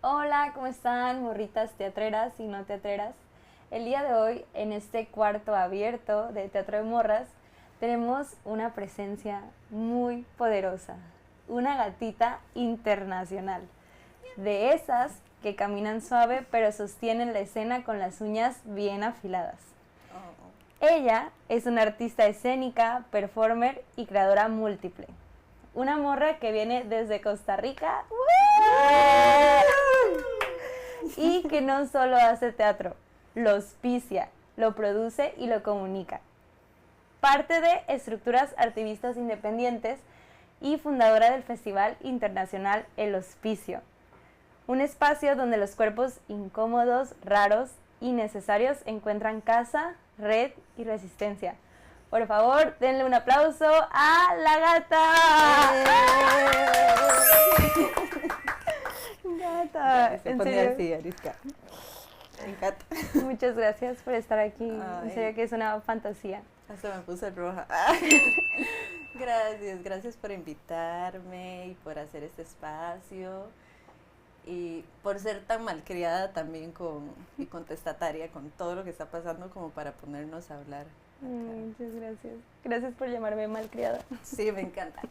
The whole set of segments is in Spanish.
Hola, ¿cómo están, morritas teatreras y no teatreras? El día de hoy, en este cuarto abierto de Teatro de Morras, tenemos una presencia muy poderosa, una gatita internacional, de esas que caminan suave pero sostienen la escena con las uñas bien afiladas. Oh, Ella es una artista escénica, performer y creadora múltiple. Una morra que viene desde Costa Rica. Y que no solo hace teatro, lo auspicia, lo produce y lo comunica. Parte de Estructuras Artivistas Independientes y fundadora del Festival Internacional El Hospicio. Un espacio donde los cuerpos incómodos, raros y necesarios encuentran casa, red y resistencia. Por favor, denle un aplauso a la gata. Gata, se en pone serio. así, Arisca. Me encanta. Muchas gracias por estar aquí. En Ay. serio que es una fantasía. Hasta me puse roja. Gracias por invitarme y por hacer este espacio y por ser tan malcriada también y contestataria con todo lo que está pasando como para ponernos a hablar. Muchas gracias. Gracias por llamarme malcriada. Sí, me encanta.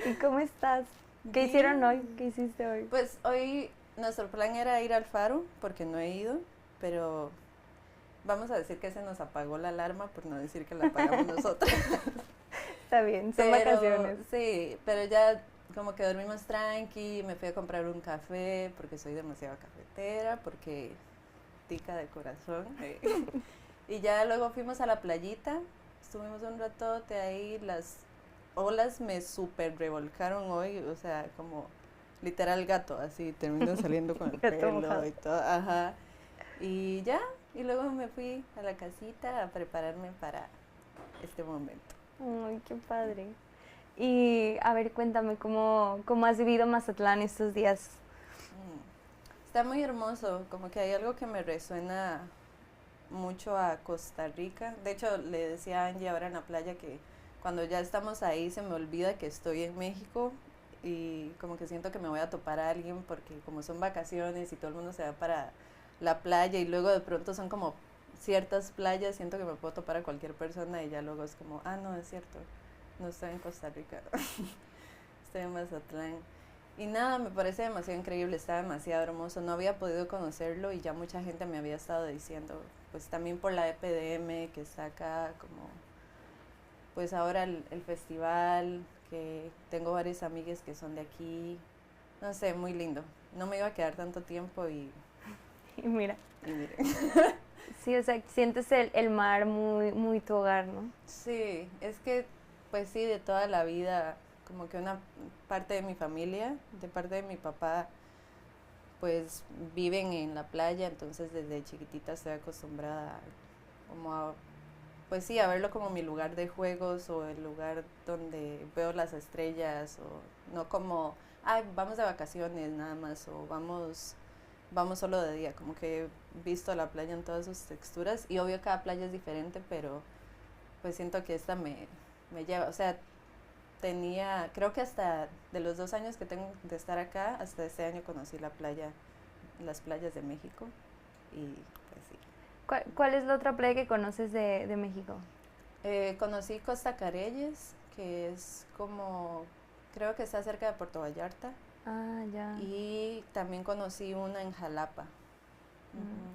¿Y cómo estás? ¿Qué hicieron hoy? ¿Qué hiciste hoy? Pues hoy nuestro plan era ir al faro porque no he ido, pero vamos a decir que se nos apagó la alarma por no decir que la apagamos nosotros. Está bien, son vacaciones. Sí, pero ya como que dormimos tranqui, me fui a comprar un café porque soy demasiado cafetera, porque tica de corazón. Y ya luego fuimos a la playita, estuvimos un ratote ahí, las olas me super revolcaron hoy, o sea, como literal gato, así terminó saliendo con el Gato pelo mojado. y todo, ajá. Y ya, y luego me fui a la casita a prepararme para este momento. Ay, qué padre. Y a ver, cuéntame, ¿cómo has vivido Mazatlán estos días? Está muy hermoso, como que hay algo que me resuena mucho a Costa Rica. De hecho, le decía a Angie ahora en la playa que cuando ya estamos ahí se me olvida que estoy en México y como que siento que me voy a topar a alguien porque como son vacaciones y todo el mundo se va para la playa y luego de pronto son como ciertas playas, siento que me puedo topar a cualquier persona y ya luego es como, ah, no, es cierto, no estoy en Costa Rica, estoy en Mazatlán. Y nada, me parece demasiado increíble, está demasiado hermoso. No había podido conocerlo y ya mucha gente me había estado diciendo, pues también por la EPDM que está acá, como pues ahora el festival, que tengo varias amigas que son de aquí. No sé, muy lindo. No me iba a quedar tanto tiempo Y mira, y miren. sí, o sea, sientes el mar muy tu hogar, ¿no? Sí, es que pues sí, de toda la vida, como que una parte de mi familia, de parte de mi papá, pues viven en la playa, entonces desde chiquitita estoy acostumbrada como a, pues sí, a verlo como mi lugar de juegos o el lugar donde veo las estrellas o no como, ay, vamos de vacaciones nada más o vamos solo de día, como que he visto la playa en todas sus texturas y obvio cada playa es diferente, pero pues siento que esta me lleva, o sea, tenía, creo que hasta de los 2 años que tengo de estar acá, hasta este año conocí la playa, las playas de México y pues sí. ¿Cuál es la otra playa que conoces de México? Conocí Costa Careyes, que es como, creo que está cerca de Puerto Vallarta, Ah, ya. y también conocí una en Jalapa. Ujú.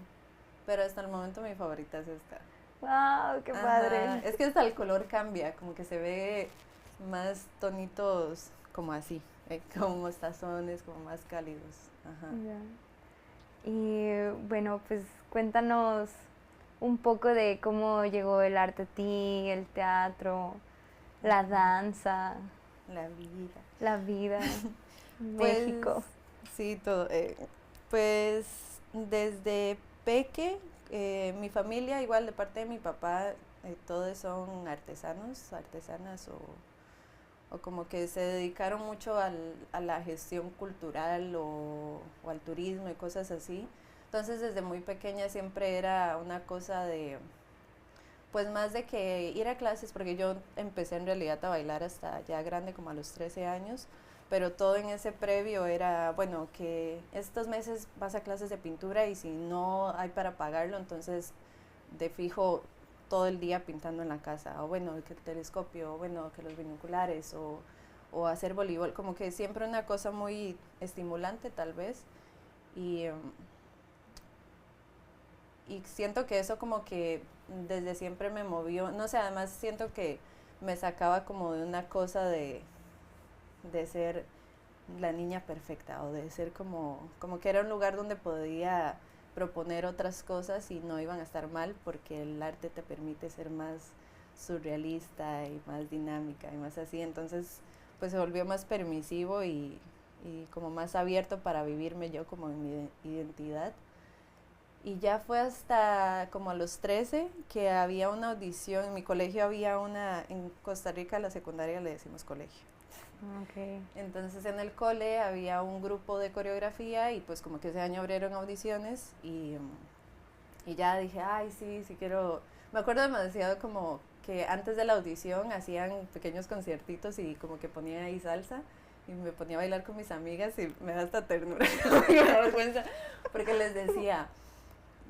Pero hasta el momento mi favorita es esta. ¡Wow! ¡Qué Ajá, padre! es que hasta el color cambia, como que se ve más tonitos como así, como mostazones, como más cálidos. Ajá. Ya. Y bueno, pues cuéntanos un poco de cómo llegó el arte a ti, el teatro, la danza, La vida. la vida, Pues México. sí, todo. Pues desde peque, mi familia, igual de parte de mi papá, todos son artesanos, artesanas o como que se dedicaron mucho a la gestión cultural o al turismo y cosas así. Entonces desde muy pequeña siempre era una cosa de pues más de que ir a clases, porque yo empecé en realidad a bailar hasta ya grande, como a los 13 años, pero todo en ese previo era, bueno, que estos meses vas a clases de pintura y si no hay para pagarlo, entonces de fijo todo el día pintando en la casa, o bueno, que el telescopio, o bueno, que los binoculares, o hacer voleibol, como que siempre una cosa muy estimulante tal vez, y, y siento que eso como que desde siempre me movió, no sé, además siento que me sacaba como de una cosa de ser la niña perfecta o de ser como que era un lugar donde podía proponer otras cosas y no iban a estar mal porque el arte te permite ser más surrealista y más dinámica y más así, entonces pues se volvió más permisivo y como más abierto para vivirme yo como en mi identidad. Y ya fue hasta como a los 13 que había una audición, en mi colegio había una, en Costa Rica a la secundaria le decimos colegio. Okay. Entonces en el cole había un grupo de coreografía y pues como que ese año abrieron audiciones y ya dije, ay sí, sí quiero, me acuerdo demasiado como que antes de la audición hacían pequeños conciertitos y como que ponía ahí salsa y me ponía a bailar con mis amigas y me da hasta ternura, me da vergüenza porque les decía,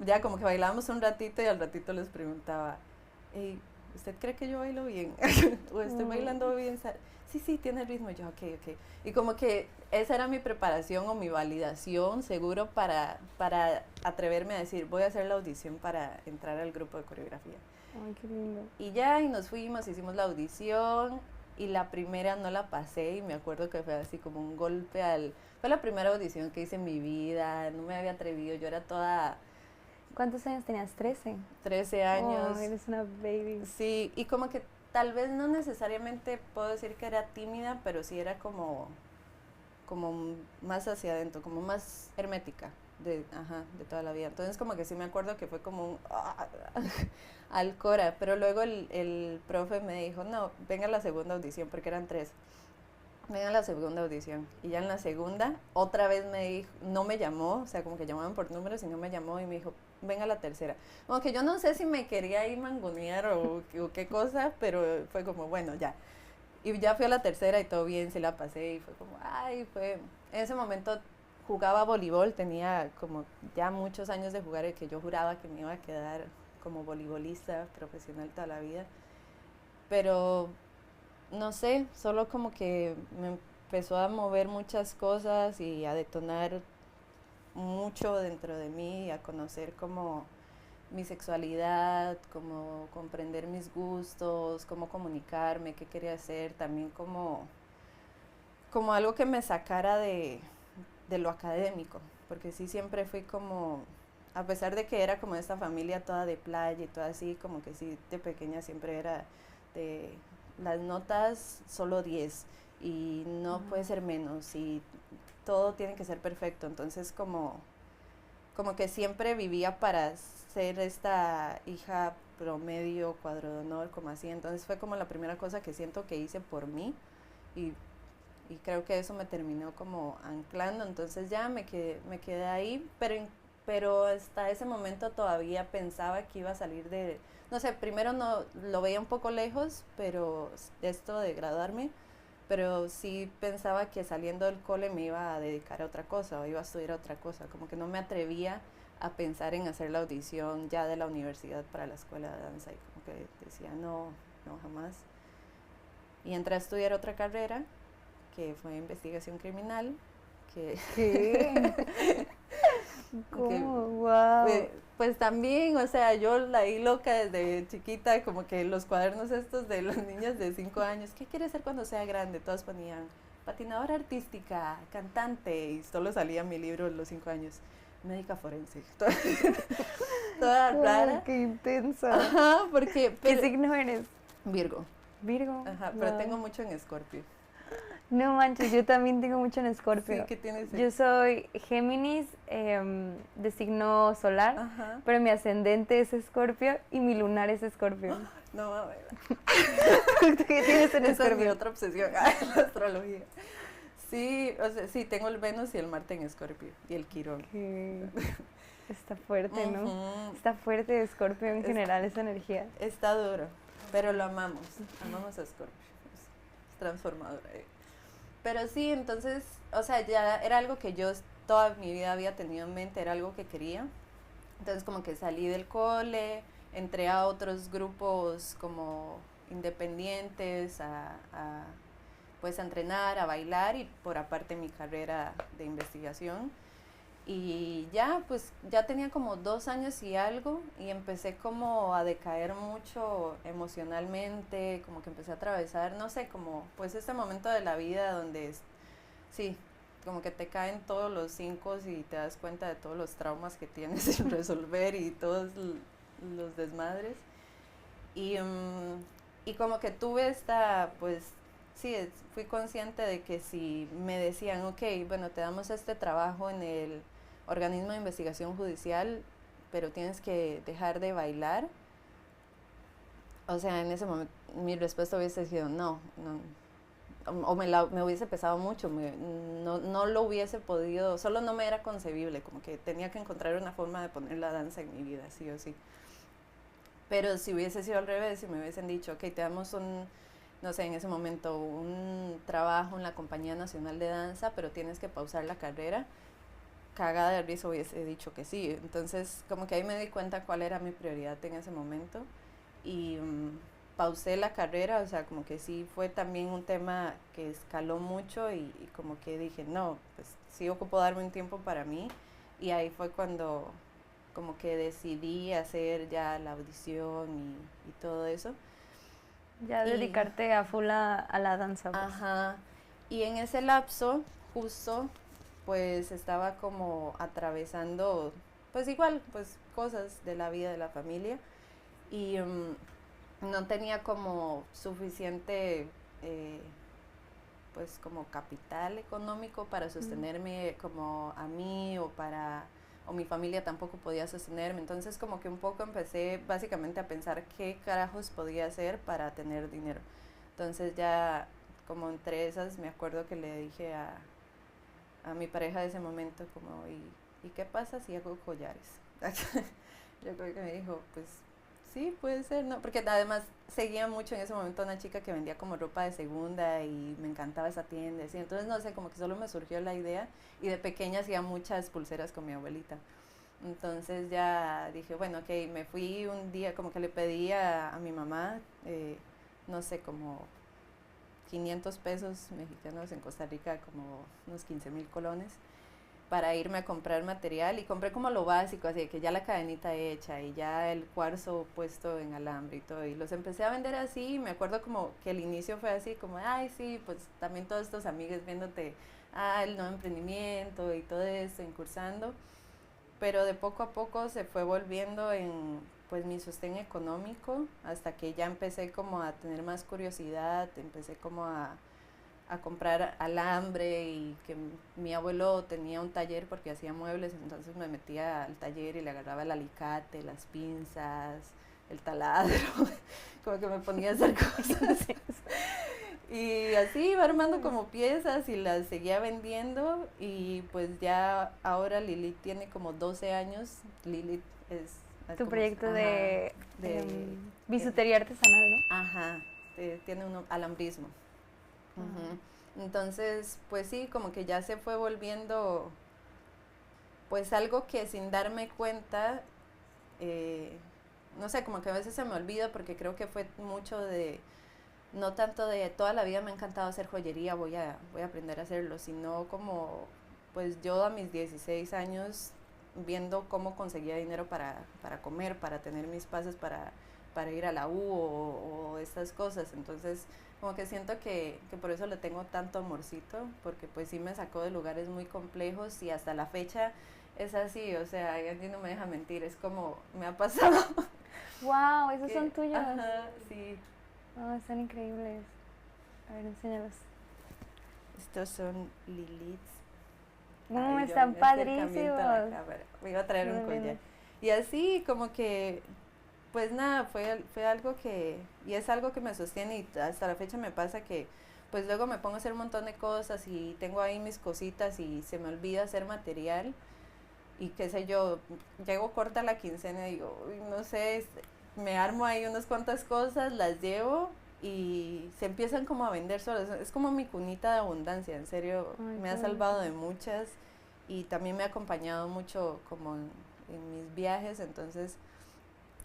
ya como que bailábamos un ratito y al ratito les preguntaba, hey, ¿usted cree que yo bailo bien? ¿O estoy bailando bien? Sí, sí, tiene el ritmo. Yo, ok. Y como que esa era mi preparación o mi validación, seguro, para atreverme a decir, voy a hacer la audición para entrar al grupo de coreografía. Ay, qué lindo. Y ya, y nos fuimos, hicimos la audición, y la primera no la pasé, y me acuerdo que fue así como un golpe fue la primera audición que hice en mi vida, no me había atrevido, yo era toda... ¿Cuántos años tenías? 13. 13 años. Oh, eres una baby. Sí, y como que tal vez no necesariamente puedo decir que era tímida, pero sí era como más hacia adentro, como más hermética de toda la vida. Entonces como que sí me acuerdo que fue como un al cora, pero luego el profe me dijo, no, venga a la segunda audición, porque eran 3. Venga a la segunda audición. Y ya en la segunda, otra vez me dijo, no me llamó, o sea, como que llamaban por números y no me llamó y me dijo, venga a la tercera. Como que yo no sé si me quería ir mangonear o qué cosa, pero fue como, bueno, ya. Y ya fui a la tercera y todo bien, se la pasé y fue como, ay, fue... En ese momento jugaba voleibol, tenía como ya muchos años de jugar, el que yo juraba que me iba a quedar como voleibolista profesional toda la vida. Pero no sé, solo como que me empezó a mover muchas cosas y a detonar mucho dentro de mí, a conocer como mi sexualidad, como comprender mis gustos, cómo comunicarme, qué quería hacer, también como algo que me sacara de lo académico, porque sí siempre fui como, a pesar de que era como esta familia toda de playa y todo así, como que sí de pequeña siempre era de las notas solo 10 y no puede ser menos y todo tiene que ser perfecto, entonces como que siempre vivía para ser esta hija promedio, cuadro de honor, como así, entonces fue como la primera cosa que siento que hice por mí y creo que eso me terminó como anclando, entonces ya me quedé ahí, pero hasta ese momento todavía pensaba que iba a salir de, no sé, primero no lo veía un poco lejos, pero esto de graduarme, pero sí pensaba que saliendo del cole me iba a dedicar a otra cosa o iba a estudiar otra cosa, como que no me atrevía a pensar en hacer la audición ya de la universidad para la escuela de danza y como que decía no jamás. Y entré a estudiar otra carrera que fue investigación criminal, que... ¿Qué? ¿Cómo? Wow. Pues también, o sea, yo la di loca desde chiquita, como que los cuadernos estos de los niños de 5 años, ¿qué quieres ser cuando sea grande? Todos ponían patinadora artística, cantante, y solo salía mi libro de los 5 años, médica forense, toda rara. Qué intensa. Ajá, porque... ¿Qué signo eres? Virgo. Virgo. Ajá, pero tengo mucho en Escorpio. No manches, yo también tengo mucho en Escorpio. Sí, ¿qué tienes? Yo soy Géminis, de signo solar, Ajá. pero mi ascendente es Escorpio y mi lunar es Escorpio. No, a ver. ¿Qué tienes en Esa es mi Escorpio? otra obsesión, la astrología. Sí, o sea, sí, tengo el Venus y el Marte en Escorpio y el Quirón. ¿Qué? Está fuerte, ¿no? Ujú. Está fuerte Scorpio en general, esa energía. Está duro, pero lo amamos a Scorpio, es transformador. Pero sí, entonces, o sea, ya era algo que yo toda mi vida había tenido en mente, era algo que quería. Entonces como que salí del cole, entré a otros grupos como independientes, pues a entrenar, a bailar y por aparte mi carrera de investigación. Y ya, pues ya tenía como 2 años y algo y empecé como a decaer mucho emocionalmente, como que empecé a atravesar, no sé, como pues este momento de la vida donde sí, como que te caen todos los cinco y te das cuenta de todos los traumas que tienes sin resolver y todos los desmadres. Y, y como que tuve esta, pues sí, fui consciente de que si me decían, ok, bueno, te damos este trabajo en el organismo de investigación judicial, pero tienes que dejar de bailar. O sea, en ese momento mi respuesta hubiese sido no, o me hubiese pesado mucho, no lo hubiese podido, solo no me era concebible, como que tenía que encontrar una forma de poner la danza en mi vida, sí o sí. Pero si hubiese sido al revés, si me hubiesen dicho, ok, te damos no sé, en ese momento un trabajo en la Compañía Nacional de Danza, pero tienes que pausar la carrera, cagada de risa hubiese dicho que sí. Entonces, como que ahí me di cuenta cuál era mi prioridad en ese momento y pausé la carrera, o sea, como que sí fue también un tema que escaló mucho y como que dije, no, pues sí ocupo darme un tiempo para mí y ahí fue cuando como que decidí hacer ya la audición y todo eso. Ya Y, dedicarte a full a la danza, pues. ajá, y en ese lapso justo pues estaba como atravesando pues igual pues cosas de la vida de la familia y no tenía como suficiente pues como capital económico para sostenerme como a mí o mi familia tampoco podía sostenerme, entonces como que un poco empecé básicamente a pensar qué carajos podía hacer para tener dinero. Entonces ya como entre esas me acuerdo que le dije a mi pareja de ese momento como ¿y qué pasa si hago collares? Yo creo que me dijo, pues sí, puede ser, ¿no? Porque además seguía mucho en ese momento una chica que vendía como ropa de segunda y me encantaba esa tienda, ¿sí? Entonces no sé, como que solo me surgió la idea y de pequeña hacía muchas pulseras con mi abuelita. Entonces ya dije, bueno, ok, me fui un día, como que le pedí a mi mamá, no sé, como 500 pesos mexicanos en Costa Rica, como unos 15,000 colones para irme a comprar material y compré como lo básico, así que ya la cadenita hecha y ya el cuarzo puesto en alambre y todo, y los empecé a vender así, y me acuerdo como que el inicio fue así, como, ay, sí, pues también todos estos amigos viéndote, el nuevo emprendimiento y todo eso, incursando, pero de poco a poco se fue volviendo en, pues, mi sostén económico, hasta que ya empecé como a tener más curiosidad, empecé como a comprar alambre y que mi abuelo tenía un taller porque hacía muebles, entonces me metía al taller y le agarraba el alicate, las pinzas, el taladro, como que me ponía a hacer cosas. Y así iba armando como piezas y las seguía vendiendo y pues ya ahora Lilith tiene como 12 años. Lilith es Tu como, proyecto ajá, de de, bisutería artesanal, ¿no? ajá, tiene un alambrismo. Uh-huh. Entonces, pues sí, como que ya se fue volviendo pues algo que sin darme cuenta, eh, no sé, como que a veces se me olvida porque creo que fue mucho de, no tanto de toda la vida me ha encantado hacer joyería, voy a aprender a hacerlo, sino como pues yo a mis 16 años viendo cómo conseguía dinero para comer, para tener mis pases para ir a la U o estas cosas. Entonces, como que siento que por eso le tengo tanto amorcito, porque pues sí me sacó de lugares muy complejos y hasta la fecha es así, o sea, Angie no me deja mentir, es como me ha pasado. ¡Wow! Esos son tuyos. Ajá, sí. Oh, están increíbles. A ver, enséñalos. Estos son Liliths. No, Ay, yo están mi acercamiento a la padrísimos. cámara. Me iba a traer un Muy collar. lindos. Y así como que, pues nada, fue algo y es algo que me sostiene y hasta la fecha me pasa que, pues luego me pongo a hacer un montón de cosas y tengo ahí mis cositas y se me olvida hacer material. y qué sé yo, llego corta la quincena y digo, "Uy, no sé, me armo ahí unas cuantas cosas, las llevo y se empiezan como a vender solas. Es como mi cunita de abundancia, en serio, Ay, me qué ha salvado de bonito. muchas y también me ha acompañado mucho como en mis viajes, entonces,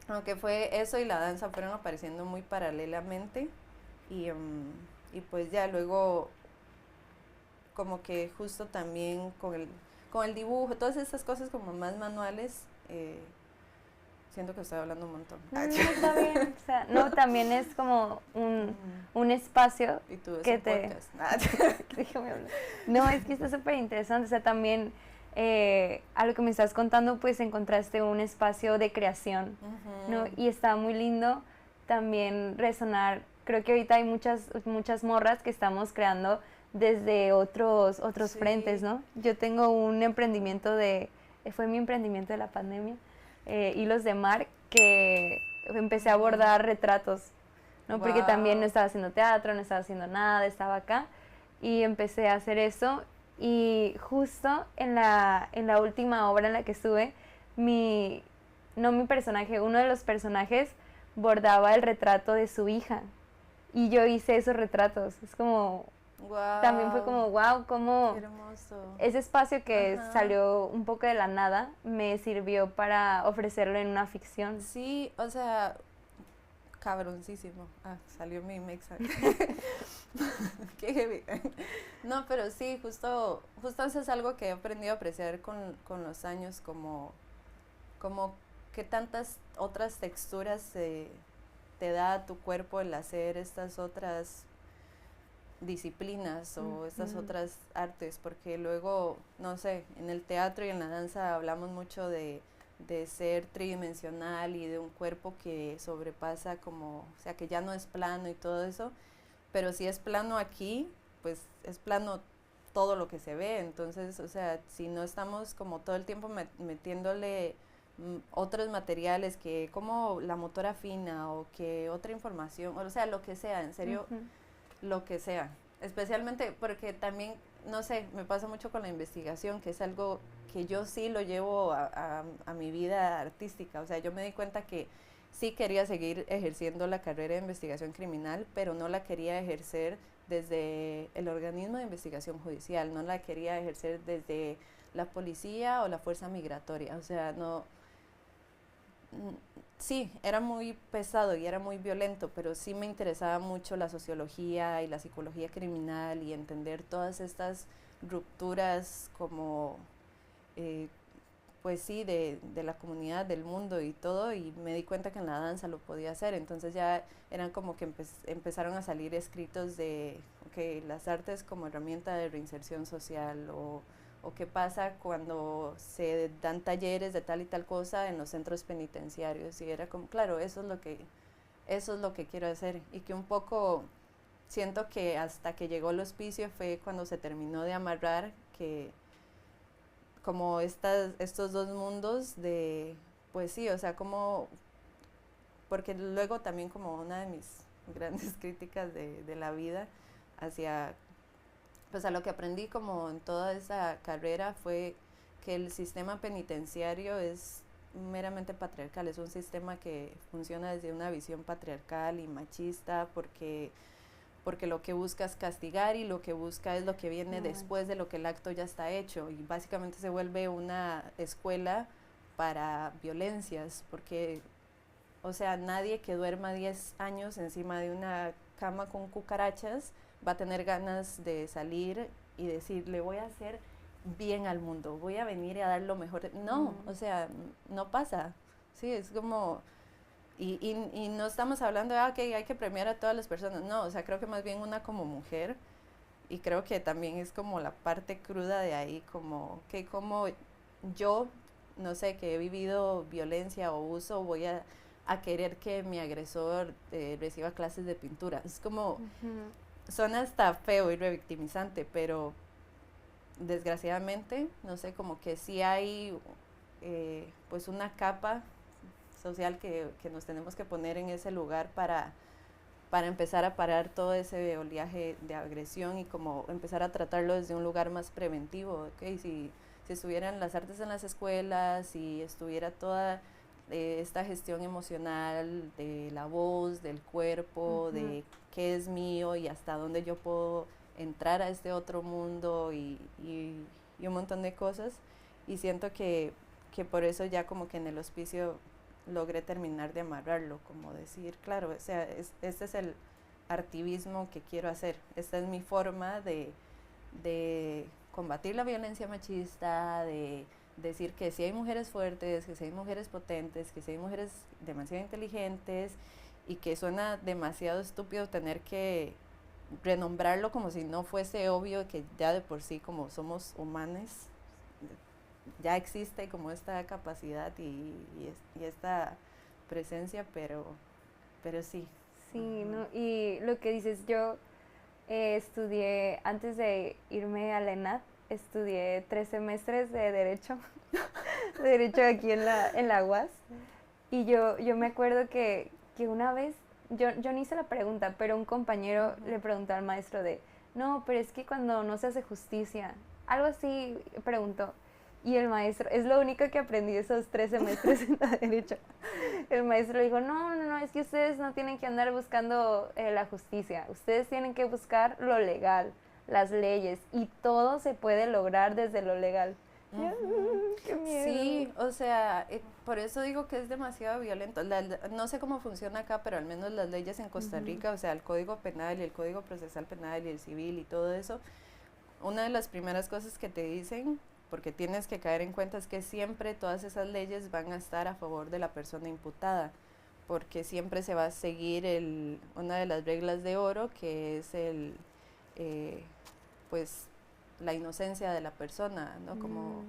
aunque fue eso y la danza fueron apareciendo muy paralelamente y, y pues ya luego como que justo también con el dibujo, todas esas cosas como más manuales, siento que estoy hablando un montón. No, no, está bien. O sea, no, también es como un espacio Y tú es que un te... podcast. Déjame hablar. No, es que está súper interesante. O sea, también a lo que me estás contando, pues encontraste un espacio de creación, ¿no? Y está muy lindo también resonar. Creo que ahorita hay muchas morras que estamos creando desde otros frentes, Sí. ¿no? Yo tengo un emprendimiento fue mi emprendimiento de la pandemia, hilos de mar, que empecé a abordar retratos, ¿no? Porque también no Wow. estaba haciendo teatro, no estaba haciendo nada, estaba acá y empecé a hacer eso y justo en la última obra en la que estuve, no mi personaje, uno de los personajes bordaba el retrato de su hija y yo hice esos retratos. Es como, también fue Wow. como, wow, Qué como hermoso. ese espacio que Ajá. salió un poco de la nada me sirvió para ofrecerlo en una ficción. Sí, o sea, cabroncísimo. Ah, salió mi mexa. Qué heavy. No, pero sí, justo eso es algo que he aprendido a apreciar con los años, como que tantas otras texturas te da a tu cuerpo el hacer estas otras disciplinas o estas Ujú. otras artes, porque luego, no sé, en el teatro y en la danza hablamos mucho de ser tridimensional y de un cuerpo que sobrepasa como, o sea, que ya no es plano y todo eso, pero si es plano aquí, pues es plano todo lo que se ve, entonces, o sea, si no estamos como todo el tiempo metiéndole otros materiales que como la motora fina o que otra información, o sea, lo que sea, en serio, Ujú. lo que sea. Especialmente porque también, no sé, me pasa mucho con la investigación, que es algo que yo sí lo llevo a mi vida artística. O sea, yo me di cuenta que sí quería seguir ejerciendo la carrera de investigación criminal, pero no la quería ejercer desde el organismo de investigación judicial, no la quería ejercer desde la policía o la fuerza migratoria. O sea, no, sí, era muy pesado y era muy violento, pero sí me interesaba mucho la sociología y la psicología criminal y entender todas estas rupturas como, eh, pues sí, de la comunidad, del mundo y todo, y me di cuenta que en la danza lo podía hacer, entonces ya eran como que empezaron a salir escritos de okay, las artes como herramienta de reinserción social o qué pasa cuando se dan talleres de tal y tal cosa en los centros penitenciarios y era como, claro, eso es lo que quiero hacer y que un poco siento que hasta que llegó el hospicio fue cuando se terminó de amarrar que como estos dos mundos de, pues sí, o sea, como, porque luego también como una de mis grandes críticas de la vida hacia, pues a lo que aprendí como en toda esa carrera fue que el sistema penitenciario es meramente patriarcal, es un sistema que funciona desde una visión patriarcal y machista porque lo que busca es castigar y lo que busca es lo que viene No después de manches. lo que el acto ya está hecho y básicamente se vuelve una escuela para violencias porque, o sea, nadie que duerma 10 años encima de una cama con cucarachas va a tener ganas de salir y decir, le voy a hacer bien al mundo, voy a venir a dar lo mejor. No, o Mm. sea, no pasa. Sí, es como, y no estamos hablando de, ah, que hay que premiar a todas las personas, no, o sea, creo que más bien una como mujer, y creo que también es como la parte cruda de ahí, como que como yo, no sé, que he vivido violencia o abuso, voy a querer que mi agresor reciba clases de pintura. Es como, Ujú. suena hasta feo y revictimizante, pero desgraciadamente, no sé, como que sí hay pues una capa social que nos tenemos que poner en ese lugar para empezar a parar todo ese oleaje de agresión y como empezar a tratarlo desde un lugar más preventivo, ¿okay? si estuvieran las artes en las escuelas, si estuviera toda esta gestión emocional de la voz, del cuerpo, de qué es mío y hasta dónde yo puedo entrar a este otro mundo y un montón de cosas. Y siento que por eso ya como que en el hospicio logré terminar de amarrarlo, como decir, claro, o sea, este es el activismo que quiero hacer, esta es mi forma de combatir la violencia machista, de decir que si hay mujeres fuertes, que si hay mujeres potentes, que si hay mujeres demasiado inteligentes, y que suena demasiado estúpido tener que renombrarlo como si no fuese obvio que ya de por sí como somos humanos ya existe como esta capacidad y esta presencia, pero sí. Sí, ¿no? Y lo que dices, yo estudié, antes de irme a la ENAD, estudié 3 semestres de Derecho, de Derecho aquí en la UAS. Y yo me acuerdo que una vez, yo ni hice la pregunta, pero un compañero le preguntó al maestro no, pero es que cuando no se hace justicia, algo así preguntó. Y el maestro, es lo único que aprendí esos 3 semestres en la Derecho. El maestro dijo, no, es que ustedes no tienen que andar buscando la justicia, ustedes tienen que buscar lo legal, las leyes, y todo se puede lograr desde lo legal. ¡Qué miedo! Sí, o sea, por eso digo que es demasiado violento. No sé cómo funciona acá, pero al menos las leyes en Costa Rica, o sea, el Código Penal y el Código Procesal Penal y el Civil y todo eso, una de las primeras cosas que te dicen, porque tienes que caer en cuenta, es que siempre todas esas leyes van a estar a favor de la persona imputada, porque siempre se va a seguir una de las reglas de oro, que es pues, la inocencia de la persona, ¿no? Como,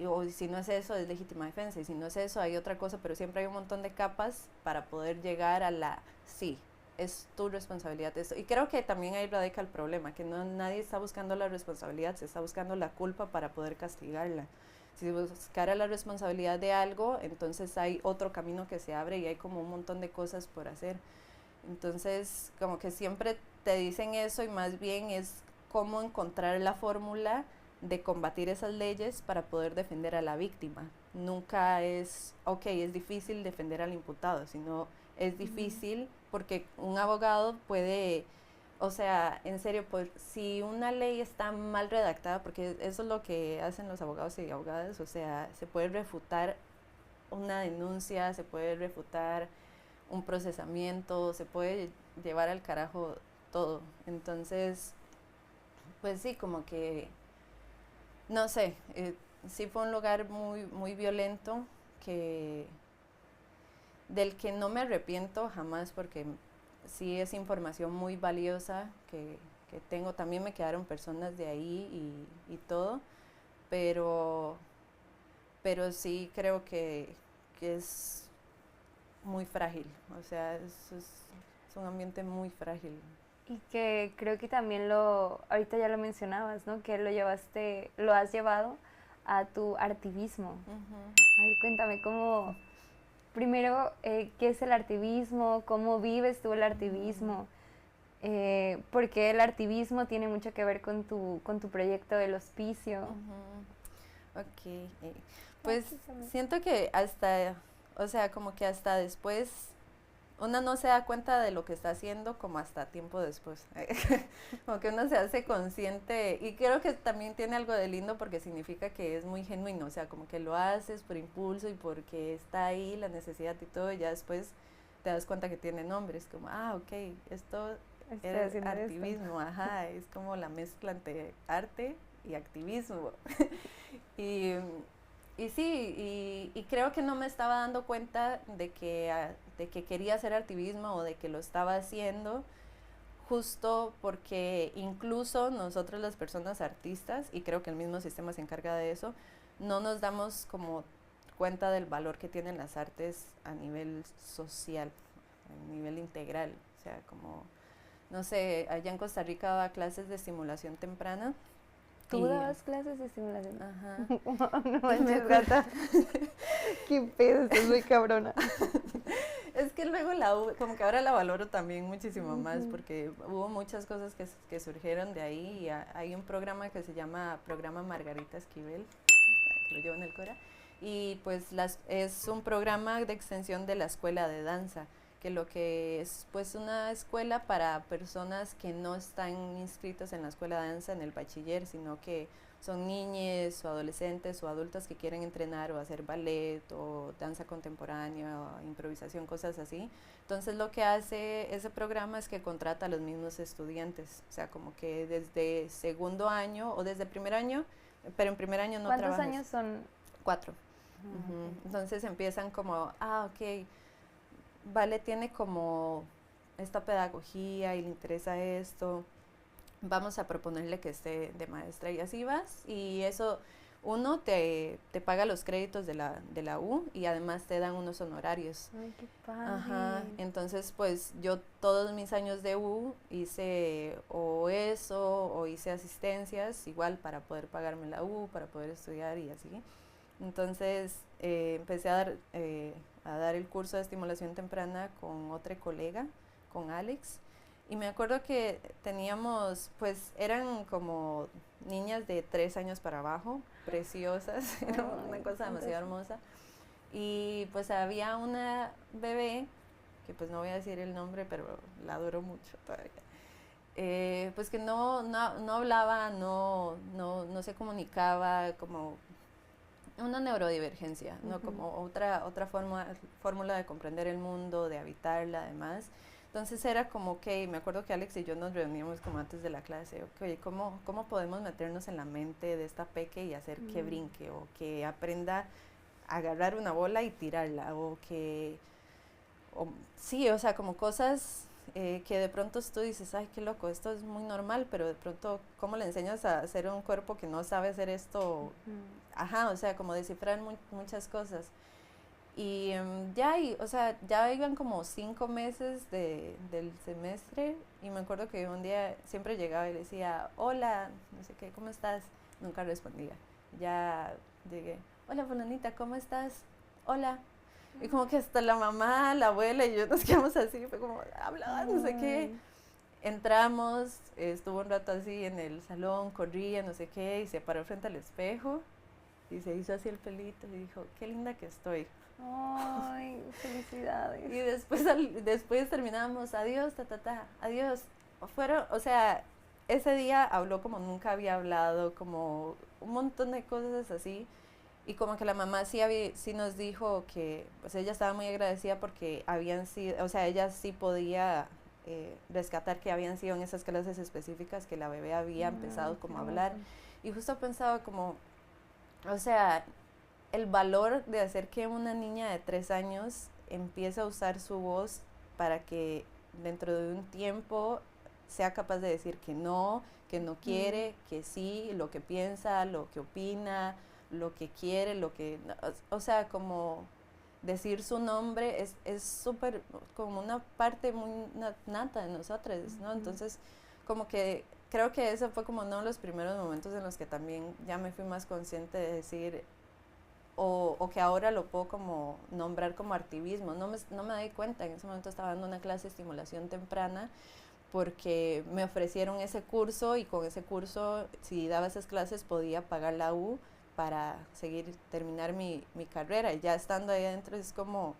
o si no es eso, es legítima defensa, y si no es eso, hay otra cosa, pero siempre hay un montón de capas para poder llegar a sí, es tu responsabilidad esto. Y creo que también ahí radica el problema, que nadie está buscando la responsabilidad, se está buscando la culpa para poder castigarla. Si buscara la responsabilidad de algo, entonces hay otro camino que se abre y hay como un montón de cosas por hacer. Entonces, como que siempre te dicen eso, y más bien es cómo encontrar la fórmula de combatir esas leyes para poder defender a la víctima. Nunca es, es difícil defender al imputado, sino es difícil porque un abogado puede, o sea, en serio, pues si una ley está mal redactada, porque eso es lo que hacen los abogados y abogadas, o sea, se puede refutar una denuncia, se puede refutar un procesamiento, se puede llevar al carajo todo. Entonces, pues sí, como que, no sé, sí fue un lugar muy, muy violento, del que no me arrepiento jamás, porque sí es información muy valiosa que tengo. También me quedaron personas de ahí y todo, pero sí creo que es muy frágil, o sea, es un ambiente muy frágil. Y que creo que también ahorita ya lo mencionabas, ¿no? Que lo has llevado a tu artivismo. A ver, cuéntame cómo, primero, ¿qué es el artivismo? ¿Cómo vives tú el artivismo? Porque el artivismo tiene mucho que ver con tu proyecto del hospicio. Ok, pues siento que o sea, como que hasta después uno no se da cuenta de lo que está haciendo como hasta tiempo después. Como que uno se hace consciente, y creo que también tiene algo de lindo porque significa que es muy genuino, o sea, como que lo haces por impulso y porque está ahí la necesidad y todo, y ya después te das cuenta que tiene nombre, es como, esto es activismo, ajá, es como la mezcla entre arte y activismo. Y sí, y creo que no me estaba dando cuenta de que quería hacer activismo o de que lo estaba haciendo, justo porque incluso nosotros las personas artistas, y creo que el mismo sistema se encarga de eso, no nos damos como cuenta del valor que tienen las artes a nivel social, a nivel integral. O sea, como, no sé, allá en Costa Rica daba clases de estimulación temprana, ¿Tú dabas clases de estimulación? Ajá. No manches, gata. Qué pedo, estás muy cabrona. Es que luego la U, como que ahora la valoro también muchísimo más porque hubo muchas cosas que surgieron de ahí y hay un programa que se llama Programa Margarita Esquivel, que lo llevo en el Cora, y pues es un programa de extensión de la escuela de danza, que lo que es pues una escuela para personas que no están inscritas en la escuela de danza en el bachiller, sino que son niñes o adolescentes o adultos que quieren entrenar o hacer ballet o danza contemporánea o improvisación, cosas así. Entonces lo que hace ese programa es que contrata a los mismos estudiantes, o sea, como que desde segundo año o desde primer año, pero en primer año no trabajas. ¿Cuántos años son? 4. Okay. Entonces empiezan como, ok, Vale tiene como esta pedagogía y le interesa esto, vamos a proponerle que esté de maestra y así vas y eso uno te paga los créditos de la U y además te dan unos honorarios. Ay, qué padre. Ajá, entonces pues yo todos mis años de U hice o eso o hice asistencias igual para poder pagarme la U, para poder estudiar y así. Entonces empecé a dar el curso de estimulación temprana con otra colega, con Alex. Y me acuerdo que teníamos, pues eran como niñas de 3 años para abajo, preciosas, era una cosa demasiado hermosa. Y pues había una bebé, que pues no voy a decir el nombre, pero la adoro mucho todavía. Pues que no hablaba, no se comunicaba, como una neurodivergencia, ¿no? Como otra fórmula de comprender el mundo, de habitarla, además. Entonces era como, ok, me acuerdo que Alex y yo nos reuníamos como antes de la clase, ok, ¿cómo podemos meternos en la mente de esta peque y hacer que brinque o que aprenda a agarrar una bola y tirarla sí, o sea, como cosas que de pronto tú dices, ay, qué loco, esto es muy normal, pero de pronto, ¿cómo le enseñas a hacer un cuerpo que no sabe hacer esto? Ajá, o sea, como descifrar muchas cosas. Y o sea, ya iban como 5 meses del semestre y me acuerdo que un día siempre llegaba y le decía, hola, no sé qué, ¿cómo estás? Nunca respondía. Ya llegué, hola, fulanita, ¿cómo estás? Hola. Y como que hasta la mamá, la abuela y yo nos quedamos así, fue como, habla, no sé qué. Entramos, estuvo un rato así en el salón, corría, no sé qué, y se paró frente al espejo y se hizo así el pelito y dijo, qué linda que estoy. Ay, felicidades. Y después terminamos, adiós, adiós. O sea, ese día habló como nunca había hablado, como un montón de cosas así. Y como que la mamá sí nos dijo que pues ella estaba muy agradecida porque habían sido, o sea, ella sí podía rescatar que habían sido en esas clases específicas que la bebé había empezado como a hablar. Y justo pensaba como, o sea, el valor de hacer que una niña de 3 años empiece a usar su voz para que dentro de un tiempo sea capaz de decir que no quiere, que sí, lo que piensa, lo que opina, lo que quiere, o sea, como decir su nombre es súper, como una parte muy nata de nosotros, ¿no? Entonces, como que creo que eso fue como uno de los primeros momentos en los que también ya me fui más consciente de decir, o que ahora lo puedo como nombrar como activismo. No me di cuenta, en ese momento estaba dando una clase de estimulación temprana porque me ofrecieron ese curso y con ese curso, si daba esas clases, podía pagar la U para terminar mi carrera. Y ya estando ahí adentro es como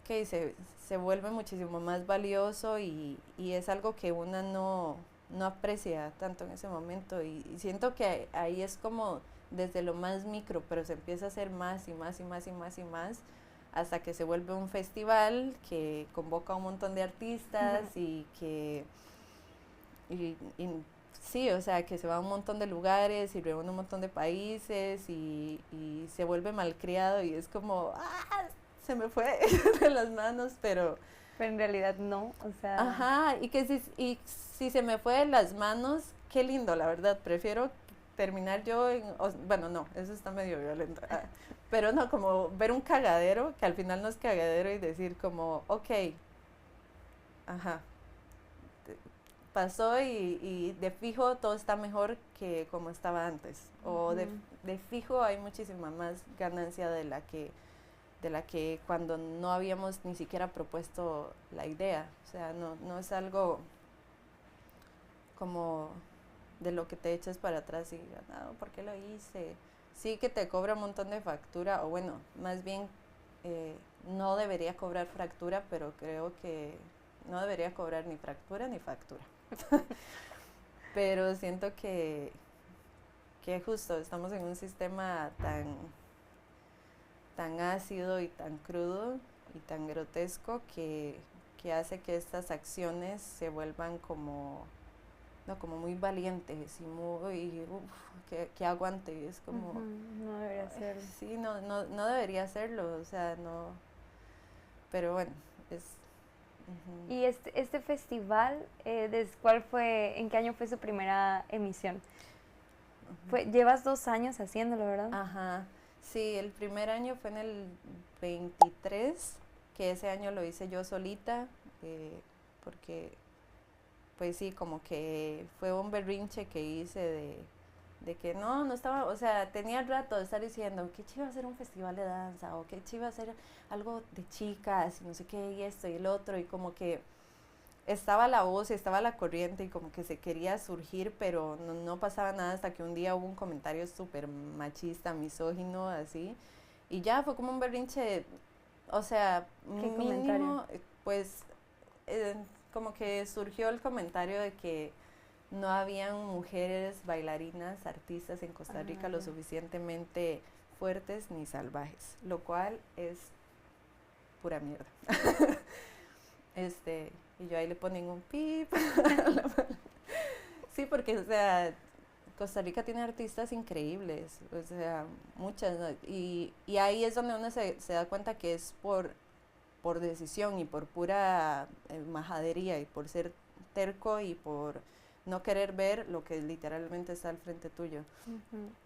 que se vuelve muchísimo más valioso y es algo que una no aprecia tanto en ese momento. Y siento que ahí es como desde lo más micro, pero se empieza a hacer más y más y más y más y más hasta que se vuelve un festival que convoca a un montón de artistas y que sí, o sea, que se va a un montón de lugares y reúne un montón de países y se vuelve malcriado y es como, se me fue de las manos, pero en realidad no, o sea. Ajá, y si se me fue de las manos, qué lindo, la verdad, prefiero terminar yo bueno, no, eso está medio violento, pero no, como ver un cagadero, que al final no es cagadero y decir como, ok, ajá, pasó y de fijo todo está mejor que como estaba antes. O de fijo hay muchísima más ganancia de la que cuando no habíamos ni siquiera propuesto la idea. O sea, no es algo como de lo que te eches para atrás y digas, no, ¿por qué lo hice? Sí que te cobra un montón de factura, o bueno, más bien no debería cobrar factura, pero creo que no debería cobrar ni fractura ni factura. Pero siento que justo estamos en un sistema tan ácido y tan crudo y tan grotesco que hace que estas acciones se vuelvan como muy valientes y muy, que aguante, es como... No debería serlo. Sí, no debería hacerlo, o sea, no... Pero bueno, es... Y este festival, ¿cuál fue, en qué año fue su primera emisión? Llevas 2 años haciéndolo, ¿verdad? Ajá, sí, el primer año fue en el 23, que ese año lo hice yo solita, porque pues sí, como que fue un berrinche que hice de que no estaba, o sea, tenía el rato de estar diciendo que chiva hacer un festival de danza o que chiva hacer algo de chicas y no sé qué y esto y el otro y como que estaba la voz y estaba la corriente y como que se quería surgir, pero no pasaba nada hasta que un día hubo un comentario súper machista, misógino, así, y ya fue como un berrinche, o sea, ¿Qué mínimo, comentario? pues, como que surgió el comentario de que no habían mujeres bailarinas, artistas en Costa Rica lo suficientemente fuertes ni salvajes, lo cual es pura mierda. Y yo ahí le ponen un pip. Sí, porque, o sea, Costa Rica tiene artistas increíbles, o sea, muchas, ¿no? Y ahí es donde uno se da cuenta que es por decisión y por pura majadería y por ser terco y por no querer ver lo que literalmente está al frente tuyo.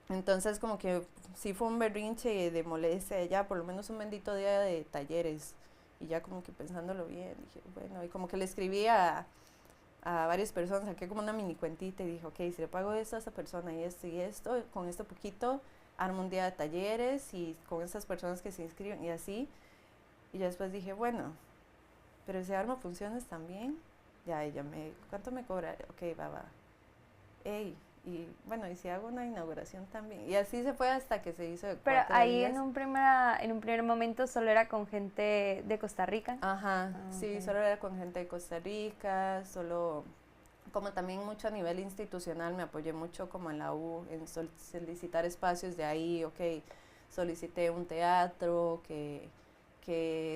Entonces como que sí fue un berrinche de molestia, ya por lo menos un bendito día de talleres. Y ya como que pensándolo bien, dije, bueno, y como que le escribí a varias personas, saqué como una mini cuentita y dije, ok, si le pago esto a esta persona y esto, con esto poquito, armo un día de talleres y con estas personas que se inscriben y así. Y ya después dije, bueno, pero si armo funciones también, ya ella ¿cuánto me cobra? Ok, va. Ey, y bueno, y si hago una inauguración también. Y así se fue hasta que se hizo de 4 días. Pero ahí en un primer momento solo era con gente de Costa Rica. Ajá, sí, solo era con gente de Costa Rica, solo... Como también mucho a nivel institucional, me apoyé mucho como en la U, en solicitar espacios de ahí, ok, solicité un teatro que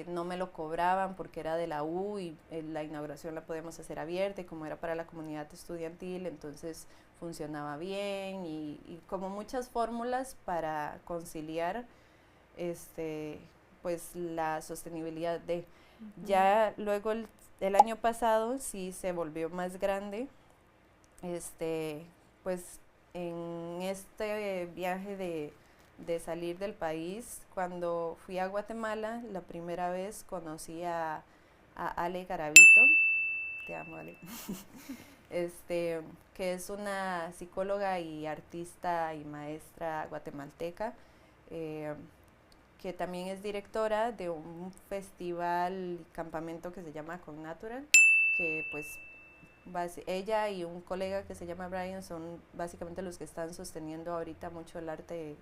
no me lo cobraban porque era de la U y la inauguración la podíamos hacer abierta y como era para la comunidad estudiantil, entonces funcionaba bien y como muchas fórmulas para conciliar pues la sostenibilidad de... Ya luego el año pasado sí se volvió más grande, pues en este viaje de salir del país, cuando fui a Guatemala, la primera vez conocí a Ale Garavito, te amo Ale, que es una psicóloga y artista y maestra guatemalteca, que también es directora de un festival y campamento que se llama Connatural, que pues ella y un colega que se llama Brian son básicamente los que están sosteniendo ahorita mucho el arte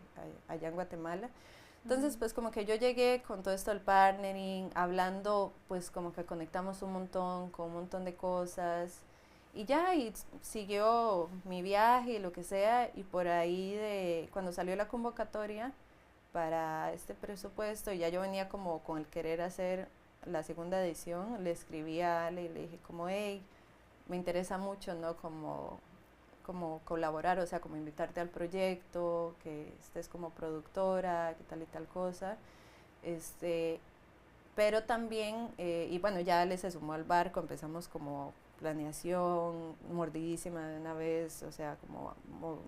allá en Guatemala. Entonces, pues como que yo llegué con todo esto del partnering, hablando, pues como que conectamos un montón con un montón de cosas y ya, y siguió mi viaje y lo que sea, y por ahí cuando salió la convocatoria para este presupuesto, y ya yo venía como con el querer hacer la segunda edición, le escribí a Ale y le dije como, hey, me interesa mucho, ¿no? Como colaborar, o sea, como invitarte al proyecto, que estés como productora, que tal y tal cosa, pero también, y bueno, ya le se sumó al barco, empezamos como planeación, mordidísima de una vez, o sea, como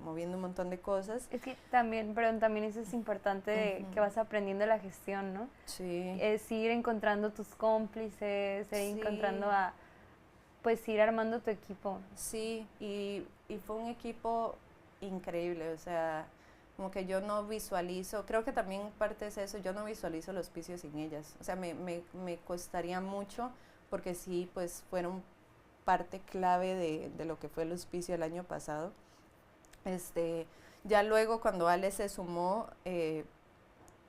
moviendo un montón de cosas. Es que también, perdón, también eso es importante que vas aprendiendo la gestión, ¿no? Sí. Es ir encontrando tus cómplices, ir encontrando pues ir armando tu equipo. Sí, y fue un equipo increíble, o sea, como que yo no visualizo, creo que también parte es eso, yo no visualizo el hospicio sin ellas, o sea, me costaría mucho porque sí, pues fueron parte clave de lo que fue el hospicio el año pasado. Ya luego cuando Ale se sumó,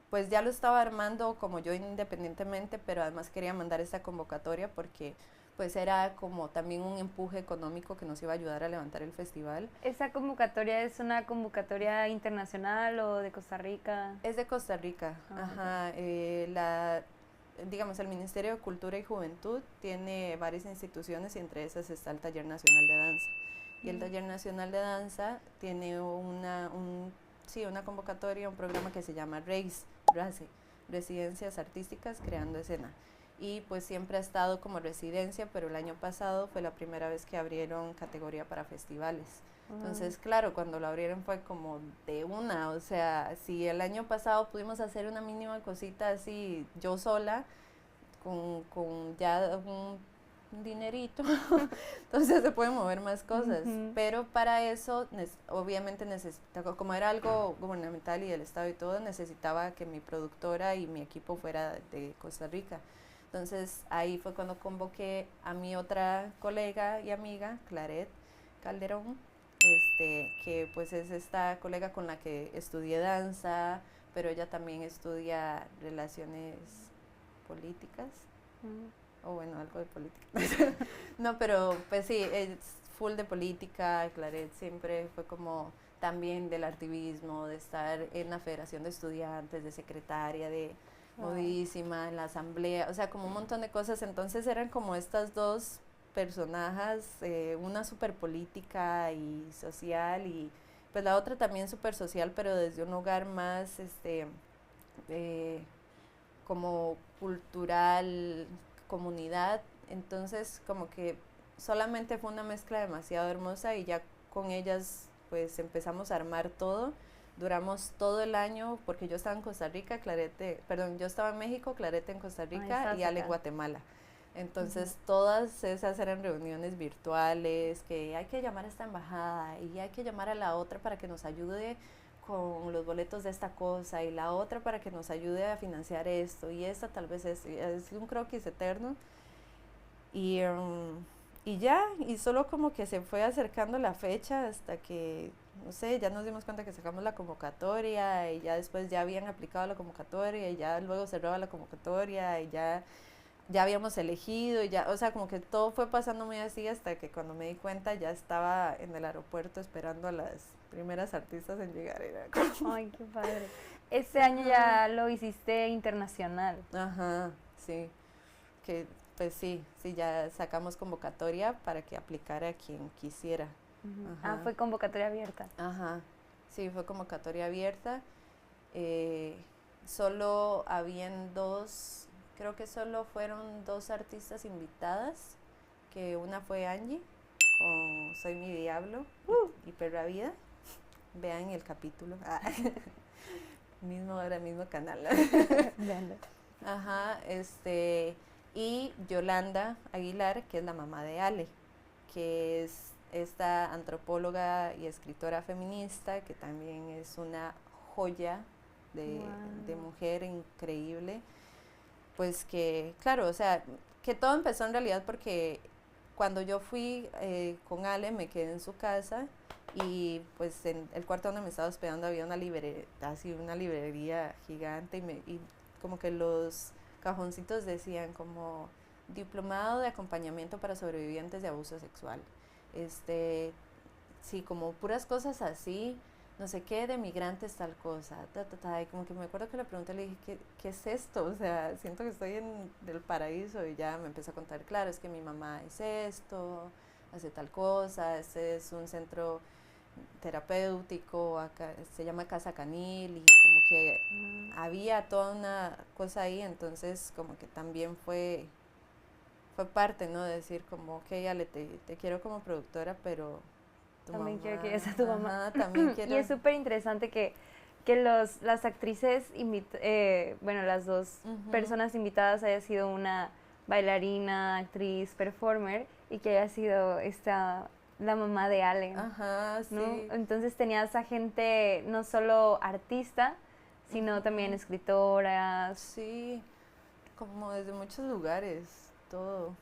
pues ya lo estaba armando como yo independientemente, pero además quería mandar esta convocatoria porque pues era como también un empuje económico que nos iba a ayudar a levantar el festival. ¿Esa convocatoria es una convocatoria internacional o de Costa Rica? Es de Costa Rica, ajá. Digamos, el Ministerio de Cultura y Juventud tiene varias instituciones y entre esas está el Taller Nacional de Danza. Y el Taller Nacional de Danza tiene una convocatoria, un programa que se llama RACE, Residencias Artísticas Creando Escena. Y pues siempre ha estado como residencia, pero el año pasado fue la primera vez que abrieron categoría para festivales. Entonces, claro, cuando lo abrieron fue como de una, o sea, si el año pasado pudimos hacer una mínima cosita así yo sola, con ya un dinerito, entonces se pueden mover más cosas, pero para eso obviamente necesitaba, como era algo gubernamental y del Estado y todo, necesitaba que mi productora y mi equipo fuera de Costa Rica. Entonces ahí fue cuando convoqué a mi otra colega y amiga, Claret Calderón, que pues es esta colega con la que estudié danza, pero ella también estudia relaciones políticas, o bueno, algo de política. No, pero pues sí, es full de política. Claret siempre fue como también del activismo, de estar en la Federación de Estudiantes, de secretaria, de modísima, en la asamblea, o sea, como un montón de cosas. Entonces eran como estas dos personajes, una súper política y social, y pues la otra también súper social, pero desde un lugar más como cultural, comunidad. Entonces como que solamente fue una mezcla demasiado hermosa y ya con ellas pues empezamos a armar todo. Duramos todo el año porque yo estaba en Costa Rica, yo estaba en México, Clarete en Costa Rica y Ale en Guatemala. Entonces todas esas eran reuniones virtuales, que hay que llamar a esta embajada y hay que llamar a la otra para que nos ayude con los boletos de esta cosa y la otra para que nos ayude a financiar esto y esta tal vez es un croquis eterno. Y ya, y solo como que se fue acercando la fecha hasta que, no sé, ya nos dimos cuenta que sacamos la convocatoria y ya después ya habían aplicado la convocatoria y ya luego cerraba la convocatoria y ya habíamos elegido y ya, o sea, como que todo fue pasando muy así hasta que cuando me di cuenta ya estaba en el aeropuerto esperando a las primeras artistas en llegar. Era como... Ay, qué padre. Este año ya lo hiciste internacional. Ajá, sí, que pues sí, ya sacamos convocatoria para que aplicara quien quisiera. Fue convocatoria abierta. Ajá, sí, fue convocatoria abierta. Solo habían creo que solo fueron 2 artistas invitadas, que una fue Angie, con Soy mi Diablo y Perra Vida. Vean el capítulo. Mismo hora, mismo canal. Ajá, y Yolanda Aguilar, que es la mamá de Ale, que es esta antropóloga y escritora feminista, que también es una joya de mujer increíble. Pues que, claro, o sea, que todo empezó en realidad porque cuando yo fui con Ale, me quedé en su casa y pues en el cuarto donde me estaba hospedando había una librería gigante y como que los cajoncitos decían como diplomado de acompañamiento para sobrevivientes de abuso sexual. Sí, como puras cosas así, no sé qué, de migrantes tal cosa, y como que me acuerdo que le pregunté, le dije, ¿qué es esto? O sea, siento que estoy en el paraíso, y ya me empezó a contar, claro, es que mi mamá es esto, hace tal cosa, este es un centro terapéutico, acá se llama Casa Canil, y como que había toda una cosa ahí. Entonces como que también fue parte, ¿no? De decir como, ok, Ale, te quiero como productora, pero también quiero que eres a tu mamá. También quiero. Y es súper interesante que las actrices, bueno, las dos personas invitadas haya sido una bailarina, actriz, performer, y que haya sido la mamá de Allen. Ajá, ¿No? sí. Entonces tenías a gente no solo artista, sino también escritoras. Sí, como desde muchos lugares, todo.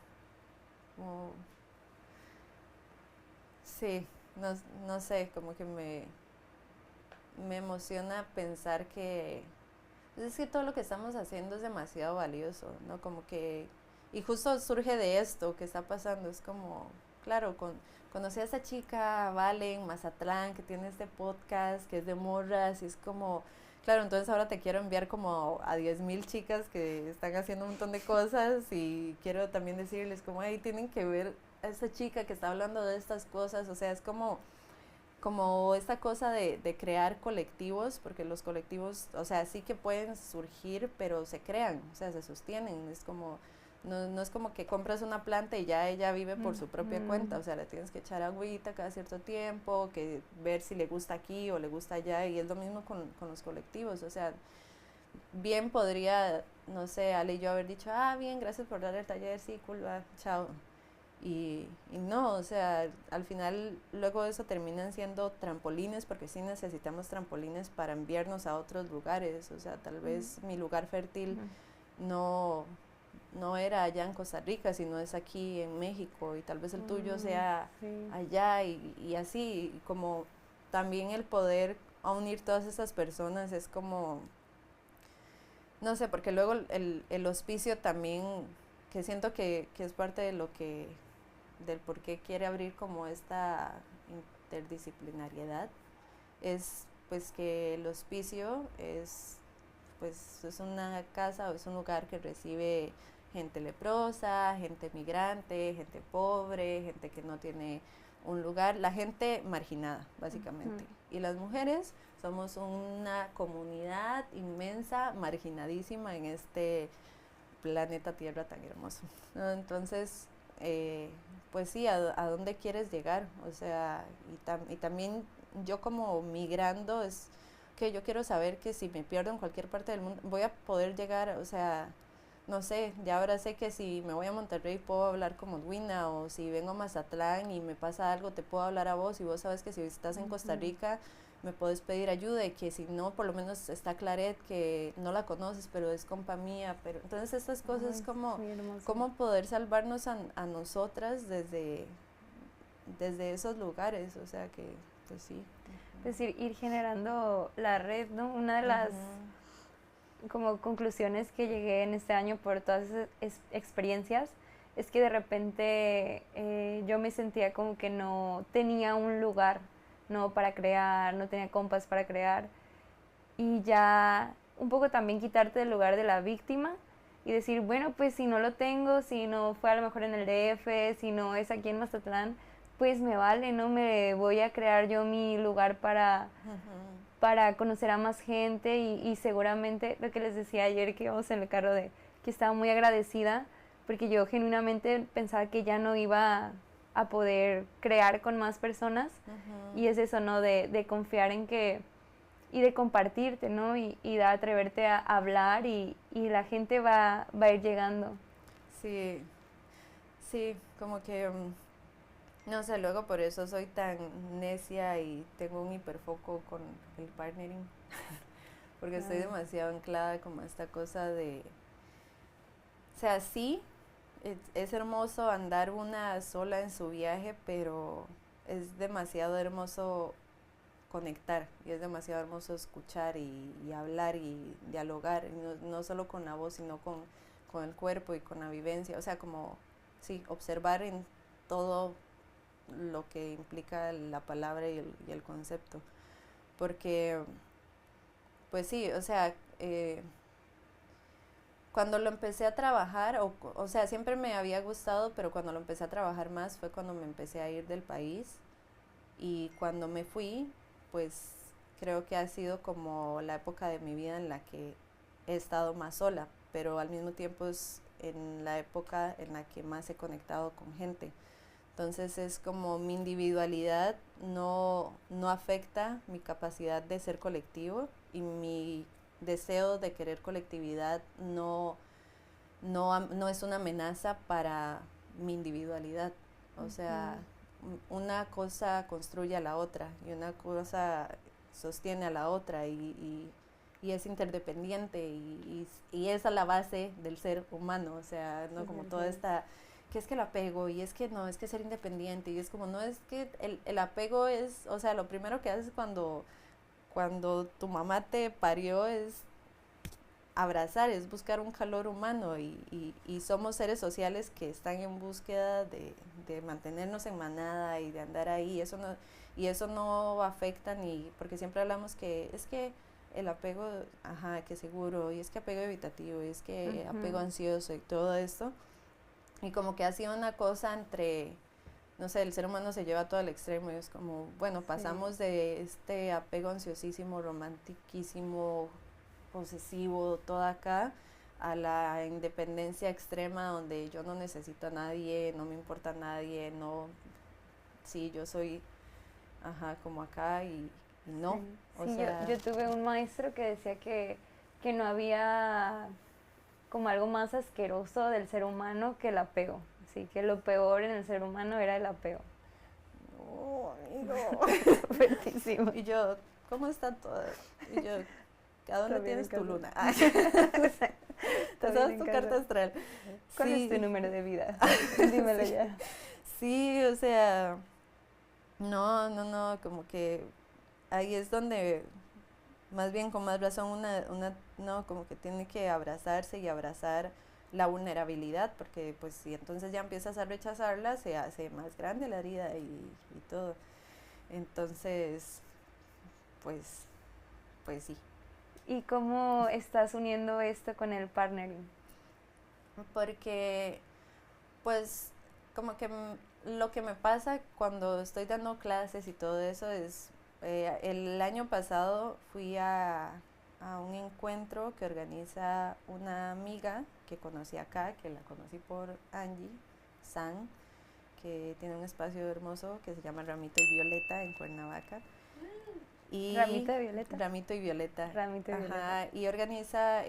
Como, sí, no, no sé, como que me emociona pensar que es que todo lo que estamos haciendo es demasiado valioso, ¿no? Como que, y justo surge de esto que está pasando, es como, claro, conocí a esta chica, Valen, Mazatlán, que tiene este podcast, que es de morras, y es como, claro, entonces ahora te quiero enviar como a 10,000 chicas que están haciendo un montón de cosas, y quiero también decirles como, hey, tienen que ver a esta chica que está hablando de estas cosas, o sea, es como esta cosa de crear colectivos, porque los colectivos, o sea, sí que pueden surgir, pero se crean, o sea, se sostienen, es como, no es como que compras una planta y ya ella vive por su propia cuenta, o sea, le tienes que echar agüita cada cierto tiempo, que ver si le gusta aquí o le gusta allá, y es lo mismo con los colectivos, o sea, bien podría, no sé, Ale y yo haber dicho, bien, gracias por dar el taller, sí, cool, va, chao, y no, o sea, al final luego eso terminan siendo trampolines, porque sí necesitamos trampolines para enviarnos a otros lugares, o sea, tal vez mi lugar fértil no, no era allá en Costa Rica, sino es aquí en México, y tal vez el tuyo sea allá, y así, y como también el poder unir todas esas personas es como, no sé, porque luego el hospicio también, que siento que es parte de lo que del por qué quiere abrir como esta interdisciplinariedad, es pues que el hospicio es una casa o es un lugar que recibe gente leprosa, gente migrante, gente pobre, gente que no tiene un lugar, la gente marginada, básicamente. Y las mujeres somos una comunidad inmensa, marginadísima en este planeta Tierra tan hermoso, ¿no? Entonces, pues sí, a dónde quieres llegar, o sea, y también yo como migrando es que yo quiero saber que si me pierdo en cualquier parte del mundo voy a poder llegar, o sea, no sé, ya ahora sé que si me voy a Monterrey puedo hablar como Edwina, o si vengo a Mazatlán y me pasa algo te puedo hablar a vos, y vos sabes que si estás en Costa Rica me puedes pedir ayuda, y que si no, por lo menos está Claret, que no la conoces, pero es compa mía, pero entonces estas cosas como cómo poder salvarnos a nosotras desde esos lugares, o sea que, pues sí. Es decir, ir generando la red, ¿no? Una de las como conclusiones que llegué en este año por todas esas experiencias es que de repente yo me sentía como que no tenía un lugar, no para crear, no tenía compas para crear, y ya un poco también quitarte del lugar de la víctima y decir, bueno, pues si no lo tengo, si no fue a lo mejor en el DF, si no es aquí en Mazatlán, pues me vale, ¿no? Me voy a crear yo mi lugar para conocer a más gente, y seguramente lo que les decía ayer que íbamos en el carro, de que estaba muy agradecida porque yo genuinamente pensaba que ya no iba a poder crear con más personas, y es eso, ¿no? De confiar en que y de compartirte, ¿no? Y de atreverte a hablar, y la gente va a ir llegando. Sí, sí, como que, no sé, luego por eso soy tan necia y tengo un hiperfoco con el partnering, porque estoy demasiado anclada como a esta cosa de, o sea, sí, es hermoso andar una sola en su viaje, pero es demasiado hermoso conectar, y es demasiado hermoso escuchar y hablar y dialogar, y no solo con la voz, sino con el cuerpo y con la vivencia, o sea, como, sí, observar en todo lo que implica la palabra y el concepto, porque, pues sí, o sea, cuando lo empecé a trabajar, o sea, siempre me había gustado, pero cuando lo empecé a trabajar más fue cuando me empecé a ir del país, y cuando me fui, pues creo que ha sido como la época de mi vida en la que he estado más sola, pero al mismo tiempo es en la época en la que más he conectado con gente. Entonces es como mi individualidad no afecta mi capacidad de ser colectivo, y mi deseo de querer colectividad no es una amenaza para mi individualidad. O sea, una cosa construye a la otra y una cosa sostiene a la otra y es interdependiente y esa es la base del ser humano, o sea, no como toda esta, que es que el apego y es que no, es que ser independiente y es como, no, es que el apego es, o sea, lo primero que haces cuando tu mamá te parió es abrazar, es buscar un calor humano y somos seres sociales que están en búsqueda de mantenernos en manada y de andar ahí, y eso no afecta ni, porque siempre hablamos que es que el apego, ajá, que seguro, y es que apego evitativo, y es que apego ansioso y todo esto, y como que ha sido una cosa entre, no sé, el ser humano se lleva todo al extremo y es como, bueno, pasamos de este apego ansiosísimo, romantiquísimo, posesivo, todo acá, a la independencia extrema donde yo no necesito a nadie, no me importa a nadie, no, sí, yo soy, ajá, como acá y no. Sí, O sí, sea, yo tuve un maestro que decía que no había como algo más asqueroso del ser humano que el apego. Así que lo peor en el ser humano era el apego. no, amigo. Fuertísimo. Y yo, ¿cómo está todo? Y yo, ¿a dónde tienes tu luna? Esa es tu carta astral. ¿Cuál Sí. es tu número de vida? Dímelo ya. Sí, o sea, no, como que ahí es donde, más bien con más razón, no, como que tiene que abrazarse y abrazar la vulnerabilidad, porque pues si entonces ya empiezas a rechazarla, se hace más grande la herida y todo. Entonces, pues sí. ¿Y cómo estás uniendo esto con el partnering? Porque, pues, como que lo que me pasa cuando estoy dando clases y todo eso es, el año pasado fui a un encuentro que organiza una amiga que conocí acá, que la conocí por Angie San, que tiene un espacio hermoso que se llama Ramito y Violeta en Cuernavaca. Y ¿Ramito de Violeta? Ramito y Violeta. Ramito y Ajá, y organiza,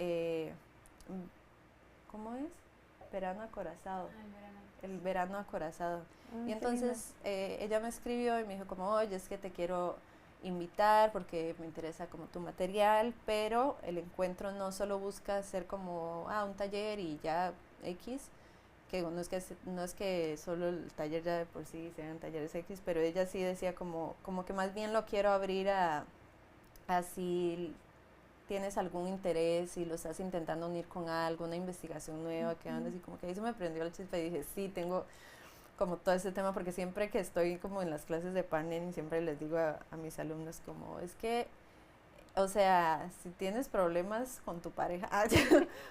¿cómo es? Verano acorazado. El verano acorazado. Y entonces ella me escribió y me dijo como, oye, es que te quiero invitar porque me interesa como tu material, pero el encuentro no solo busca ser como, un taller y ya X, que no es que solo el taller ya de por sí sean talleres X, pero ella sí decía como que más bien lo quiero abrir a si tienes algún interés y lo estás intentando unir con algo, una investigación nueva, que andas y como que eso me prendió el chispa y dije, sí, tengo como todo este tema, porque siempre que estoy como en las clases de partnering, siempre les digo a mis alumnos como, es que, o sea, si tienes problemas con tu pareja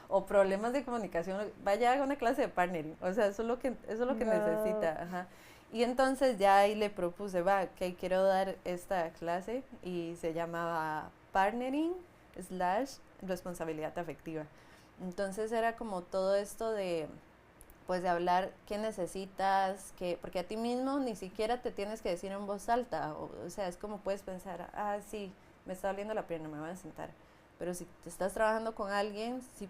o problemas de comunicación, vaya a una clase de partnering, o sea, eso es lo que necesita, ajá. Y entonces ya ahí le propuse, va, que quiero dar esta clase y se llamaba Partnering / responsabilidad afectiva. Entonces era como todo esto de, pues de hablar qué necesitas, porque a ti mismo ni siquiera te tienes que decir en voz alta, o sea, es como puedes pensar, sí, me está doliendo la pierna, me voy a sentar. Pero si te estás trabajando con alguien, si,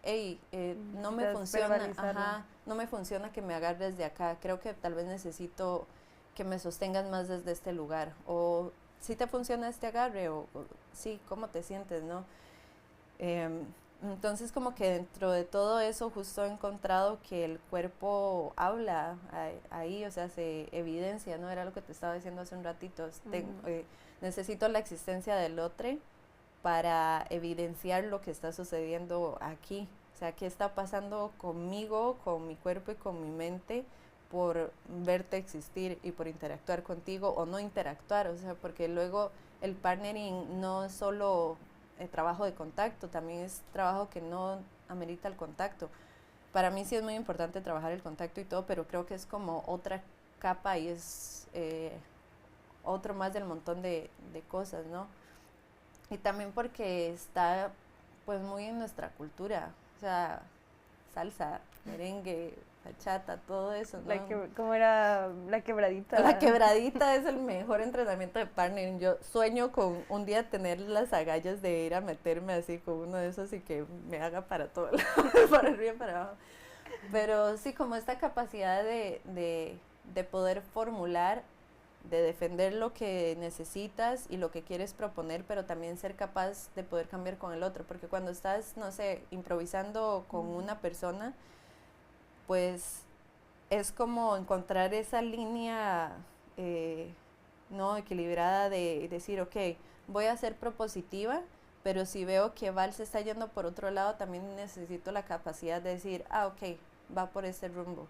hey, no me funciona, no me funciona que me agarres de acá, creo que tal vez necesito que me sostengas más desde este lugar, o si te funciona este agarre, o sí, ¿cómo te sientes, no? Entonces como que dentro de todo eso justo he encontrado que el cuerpo habla ahí, o sea, se evidencia, ¿no? Era lo que te estaba diciendo hace un ratito, necesito la existencia del otro para evidenciar lo que está sucediendo aquí, o sea, qué está pasando conmigo, con mi cuerpo y con mi mente por verte existir y por interactuar contigo o no interactuar, o sea, porque luego el partnering no es solo trabajo de contacto, también es trabajo que no amerita el contacto. Para mí sí es muy importante trabajar el contacto y todo, pero creo que es como otra capa y es otro más del montón de cosas, ¿no? Y también porque está pues muy en nuestra cultura, o sea, salsa, merengue, bachata, todo eso, ¿no? ¿Cómo era la quebradita? La quebradita es el mejor entrenamiento de partnering. Yo sueño con un día tener las agallas de ir a meterme así con uno de esos y que me haga para todo lado, para arriba y para abajo. Pero sí, como esta capacidad de de poder formular, de defender lo que necesitas y lo que quieres proponer, pero también ser capaz de poder cambiar con el otro, porque cuando estás, no sé, improvisando con una persona, pues es como encontrar esa línea no equilibrada de decir, ok, voy a ser propositiva, pero si veo que Val se está yendo por otro lado, también necesito la capacidad de decir, ah, ok, va por ese rumbo,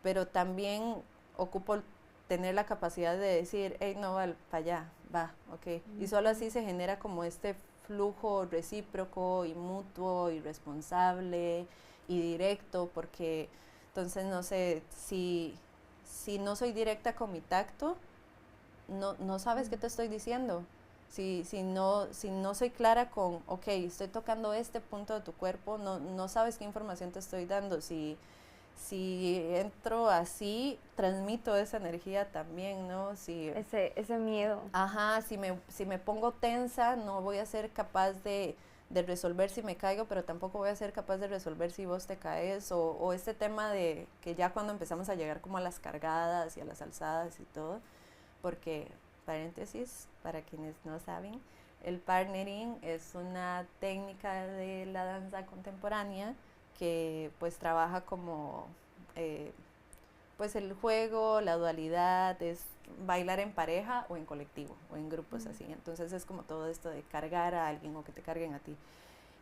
pero también ocupo tener la capacidad de decir, hey, no, Val, para allá, va, ok, y solo así se genera como este flujo recíproco y mutuo y responsable y directo, porque entonces no sé, si no soy directa con mi tacto, no sabes qué te estoy diciendo. Si no soy clara con, ok, estoy tocando este punto de tu cuerpo, no sabes qué información te estoy dando. Si entro así, transmito esa energía también, ¿no? Ese miedo. Ajá, si me pongo tensa, no voy a ser capaz de resolver si me caigo, pero tampoco voy a ser capaz de resolver si vos te caes, o este tema de que ya cuando empezamos a llegar como a las cargadas y a las alzadas y todo, porque, paréntesis, para quienes no saben, el partnering es una técnica de la danza contemporánea que pues trabaja como pues el juego, la dualidad, es bailar en pareja o en colectivo o en grupos así. Entonces es como todo esto de cargar a alguien o que te carguen a ti.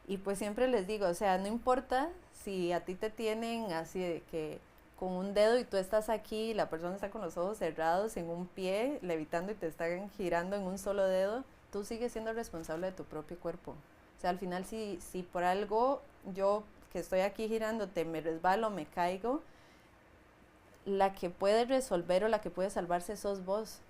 Y pues siempre les digo, o sea, no importa si a ti te tienen así de que con un dedo y tú estás aquí y la persona está con los ojos cerrados en un pie, levitando y te están girando en un solo dedo, tú sigues siendo responsable de tu propio cuerpo. O sea, al final si por algo yo que estoy aquí girándote me resbalo, me caigo, la que puede resolver o la que puede salvarse sos vos.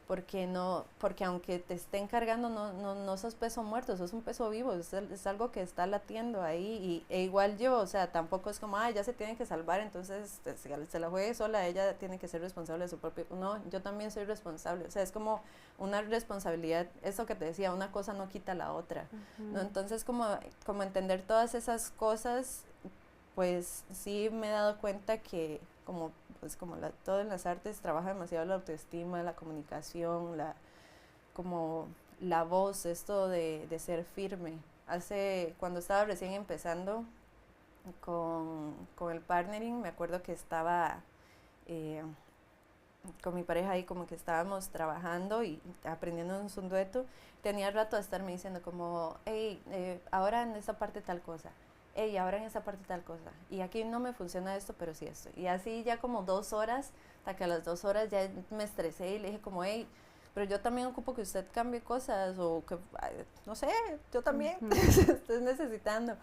Porque aunque te estén cargando, no sos peso muerto, sos un peso vivo, es algo que está latiendo ahí, e igual yo, o sea, tampoco es como, ya se tiene que salvar, entonces se la juegue sola, ella tiene que ser responsable de su propio, no, yo también soy responsable, o sea, es como una responsabilidad, eso que te decía, una cosa no quita la otra, ¿no? Entonces como entender todas esas cosas, pues sí me he dado cuenta que como todo en las artes trabaja demasiado la autoestima, la comunicación, como la voz, esto de ser firme. Cuando estaba recién empezando con el partnering, me acuerdo que estaba con mi pareja ahí, como que estábamos trabajando y aprendiéndonos un dueto. Tenía rato de estarme diciendo como, hey, ahora en esta parte tal cosa, hey, ahora en esa parte tal cosa, y aquí no me funciona esto, pero sí esto. Y así ya como 2 horas, hasta que a las 2 horas ya me estresé y le dije como, hey, pero yo también ocupo que usted cambie cosas, o que, no sé, yo también estoy necesitando.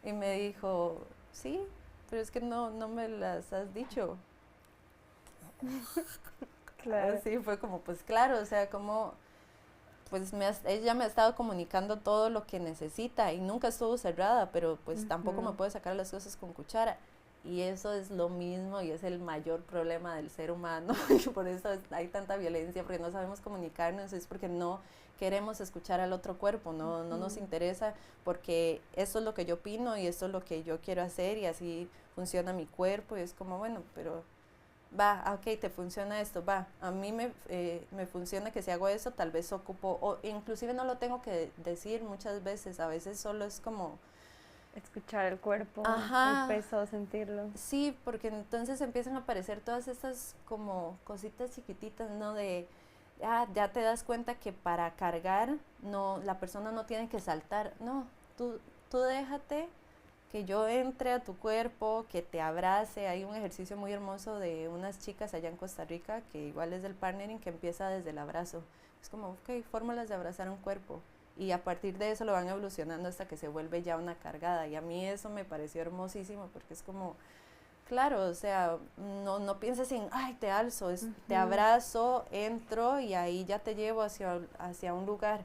Y me dijo, sí, pero es que no me las has dicho. Claro. Así fue como, pues claro, o sea, como pues ella me ha estado comunicando todo lo que necesita y nunca estuvo cerrada, pero pues tampoco me puede sacar las cosas con cuchara. Y eso es lo mismo y es el mayor problema del ser humano. Y por eso hay tanta violencia, porque no sabemos comunicarnos, es porque no queremos escuchar al otro cuerpo, no nos interesa, porque esto es lo que yo opino y esto es lo que yo quiero hacer y así funciona mi cuerpo. Y es como, bueno, pero va, ok, te funciona esto, va, a mí me funciona que si hago eso, tal vez ocupo, o inclusive no lo tengo que decir muchas veces, a veces solo es como escuchar el cuerpo, ajá, el peso, sentirlo. Sí, porque entonces empiezan a aparecer todas estas como cositas chiquititas, ¿no? Ya te das cuenta que para cargar, la persona no tiene que saltar, no, tú déjate que yo entre a tu cuerpo, que te abrace. Hay un ejercicio muy hermoso de unas chicas allá en Costa Rica, que igual es del partnering, que empieza desde el abrazo. Es como, ok, fórmulas de abrazar un cuerpo. Y a partir de eso lo van evolucionando hasta que se vuelve ya una cargada. Y a mí eso me pareció hermosísimo, porque es como, claro, o sea, no pienses en, ay, te alzo, te abrazo, entro y ahí ya te llevo hacia un lugar.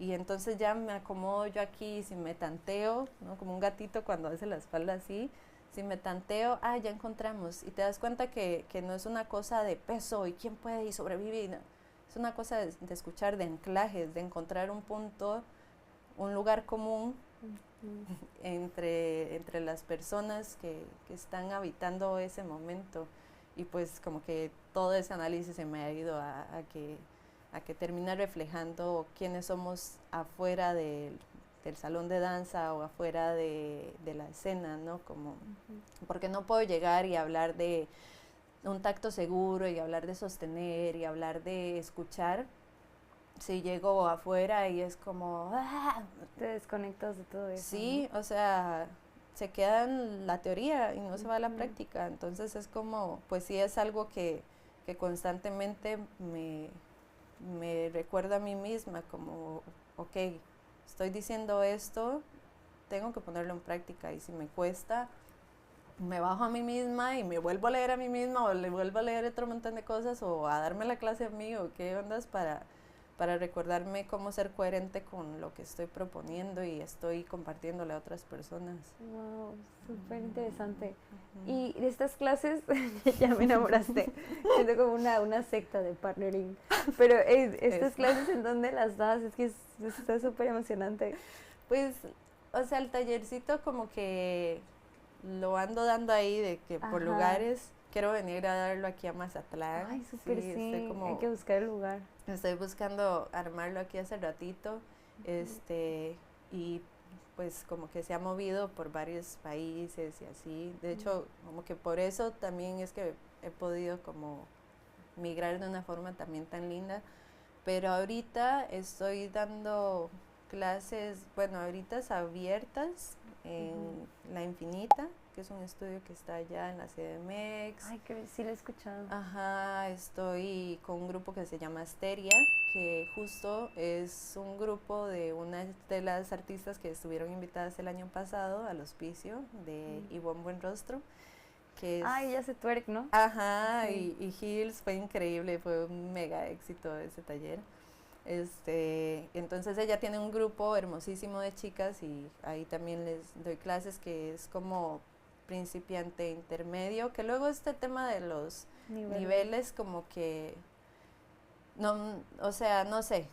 Y entonces ya me acomodo yo aquí, si me tanteo, ¿no? Como un gatito cuando hace la espalda así, si me tanteo, ya encontramos. Y te das cuenta que no es una cosa de peso y quién puede y sobrevive. No. Es una cosa de escuchar, de anclajes, de encontrar un punto, un lugar común entre las personas que están habitando ese momento. y pues como que todo ese análisis se me ha ido a que termina reflejando quiénes somos afuera del salón de danza o afuera de la escena, ¿no? Como, porque no puedo llegar y hablar de un tacto seguro y hablar de sostener y hablar de escuchar si llego afuera y es como... ¡ah! Te desconectas de todo eso. Sí, o sea, se queda en la teoría y no se va a la práctica. Entonces es como, pues sí es algo que constantemente me recuerda a mí misma, como, ok, estoy diciendo esto, tengo que ponerlo en práctica y si me cuesta, me bajo a mí misma y me vuelvo a leer a mí misma o le vuelvo a leer otro montón de cosas o a darme la clase a mí o qué ondas para recordarme cómo ser coherente con lo que estoy proponiendo y estoy compartiéndole a otras personas. Wow, súper interesante. Y de estas clases, ya me enamoraste, siento como una secta de partnering, pero estas clases en donde las das, es que está súper emocionante. Pues, o sea, el tallercito como que lo ando dando ahí de que por lugares, quiero venir a darlo aquí a Mazatlán. Ay, súper sí, hay que buscar el lugar. Estoy buscando armarlo aquí hace ratito, y pues como que se ha movido por varios países y así. De hecho, como que por eso también es que he podido como migrar de una forma también tan linda. Pero ahorita estoy dando clases, bueno, ahorita abiertas en La Infinita, que es un estudio que está allá en la CDMX. Ay, que sí lo he escuchado. Ajá, estoy con un grupo que se llama Asteria, que justo es un grupo de una de las artistas que estuvieron invitadas el año pasado al hospicio de Ivonne Buenrostro. Que es, ay, ya sé twerk, ¿no? Ajá, sí. y Hills fue increíble, fue un mega éxito ese taller. Entonces ella tiene un grupo hermosísimo de chicas y ahí también les doy clases que es como principiante intermedio, que luego este tema de los niveles como que no, o sea, no sé,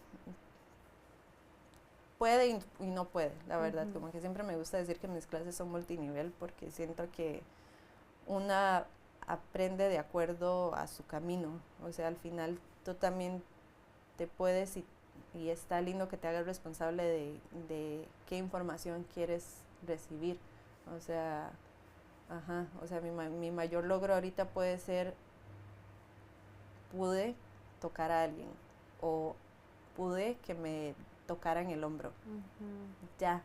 puede y no puede, la verdad, como que siempre me gusta decir que mis clases son multinivel porque siento que una aprende de acuerdo a su camino, o sea, al final tú también te puedes y está lindo que te hagas responsable de qué información quieres recibir. O sea, mi mayor logro ahorita puede ser pude tocar a alguien o pude que me tocaran el hombro. Ya,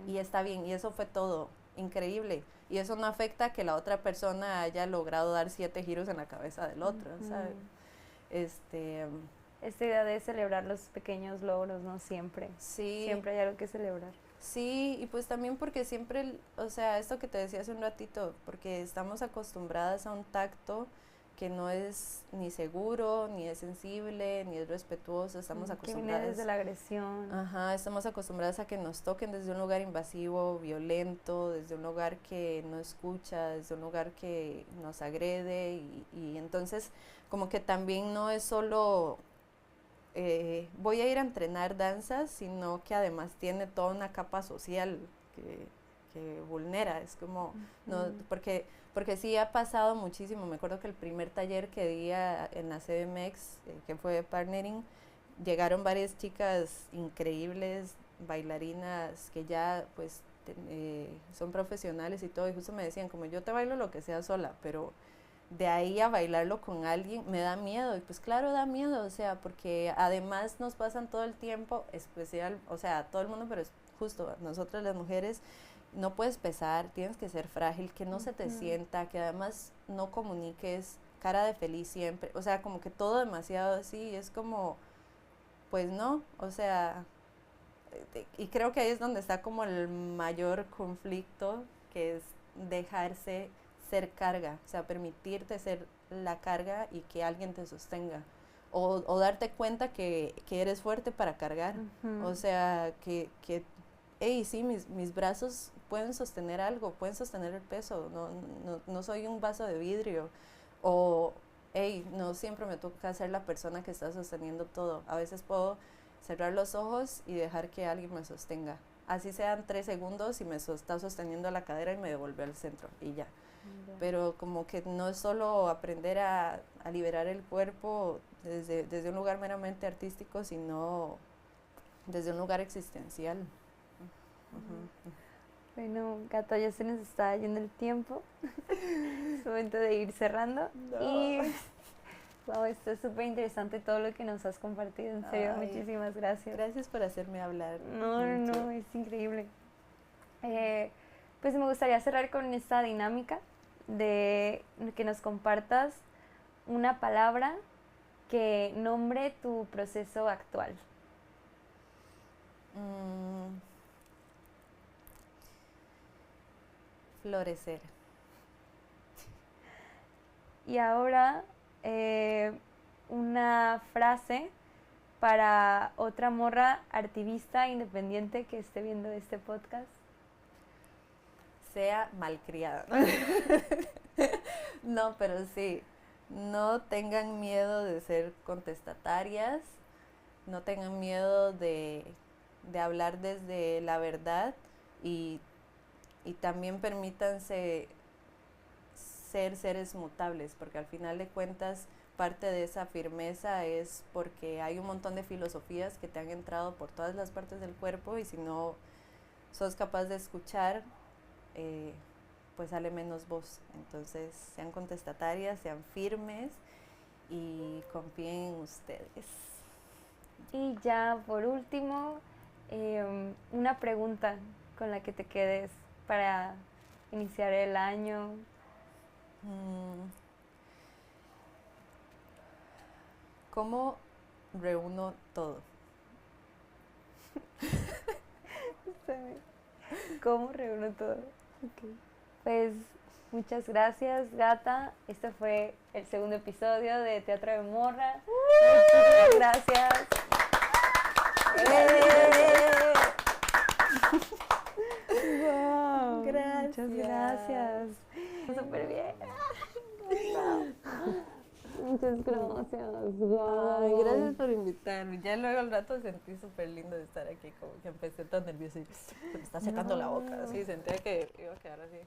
y está bien, y eso fue todo, increíble. Y eso no afecta que la otra persona haya logrado dar 7 giros en la cabeza del otro, ¿sabes? Esta idea de celebrar los pequeños logros, ¿no? Siempre. Sí. Siempre hay algo que celebrar. Sí, y pues también porque siempre, o sea, esto que te decía hace un ratito, porque estamos acostumbradas a un tacto que no es ni seguro, ni es sensible, ni es respetuoso, estamos acostumbradas. Que viene desde la agresión. Ajá, estamos acostumbradas a que nos toquen desde un lugar invasivo, violento, desde un lugar que no escucha, desde un lugar que nos agrede y entonces como que también no es solo voy a ir a entrenar danza, sino que además tiene toda una capa social que vulnera, es como, no, porque sí ha pasado muchísimo. Me acuerdo que el primer taller que di en la CDMX, que fue de partnering, llegaron varias chicas increíbles, bailarinas que ya pues son profesionales y todo, y justo me decían como yo te bailo lo que sea sola, pero de ahí a bailarlo con alguien me da miedo, y pues claro da miedo, o sea, porque además nos pasan todo el tiempo, especial, o sea, todo el mundo, pero es justo nosotras las mujeres, no puedes pesar, tienes que ser frágil, que no se te sienta, que además no comuniques cara de feliz siempre, o sea, como que todo demasiado así, es como, pues no, o sea, y creo que ahí es donde está como el mayor conflicto, que es dejarse ser carga, o sea, permitirte ser la carga y que alguien te sostenga. O darte cuenta que eres fuerte para cargar. O sea, hey, sí, mis brazos pueden sostener algo, pueden sostener el peso, no soy un vaso de vidrio. O, hey, no siempre me toca ser la persona que está sosteniendo todo. A veces puedo cerrar los ojos y dejar que alguien me sostenga. Así sean 3 segundos y me está sosteniendo la cadera y me devuelve al centro y ya. pero como que no es solo aprender a liberar el cuerpo desde un lugar meramente artístico, sino desde un lugar existencial. Bueno, Gata, ya se nos está yendo el tiempo. Es momento de ir cerrando. No. Y wow, esto es súper interesante todo lo que nos has compartido. En serio, muchísimas gracias. Gracias por hacerme hablar. No, es increíble. Pues me gustaría cerrar con esta dinámica de que nos compartas una palabra que nombre tu proceso actual. Florecer. Y ahora una frase para otra morra activista independiente que esté viendo este podcast. Sea malcriada. No, pero sí, no tengan miedo de ser contestatarias, no tengan miedo de hablar desde la verdad y también permítanse ser seres mutables, porque al final de cuentas parte de esa firmeza es porque hay un montón de filosofías que te han entrado por todas las partes del cuerpo y si no sos capaz de escuchar, pues sale menos voz. Entonces sean contestatarias, sean firmes y confíen en ustedes. Y ya por último, una pregunta con la que te quedes para iniciar el año. ¿Cómo reúno todo? ¿Cómo reúno todo? Okay. Pues muchas gracias, Gata. Este fue el segundo episodio de Teatro de Morra. Muchas gracias. Wow, gracias. Muchas gracias. Súper bien. Muchas gracias. Wow. Ay, gracias por invitarme. Ya luego al rato sentí súper lindo de estar aquí, como que empecé tan nerviosa y se me está secando la boca. Así sentía que iba a quedar así.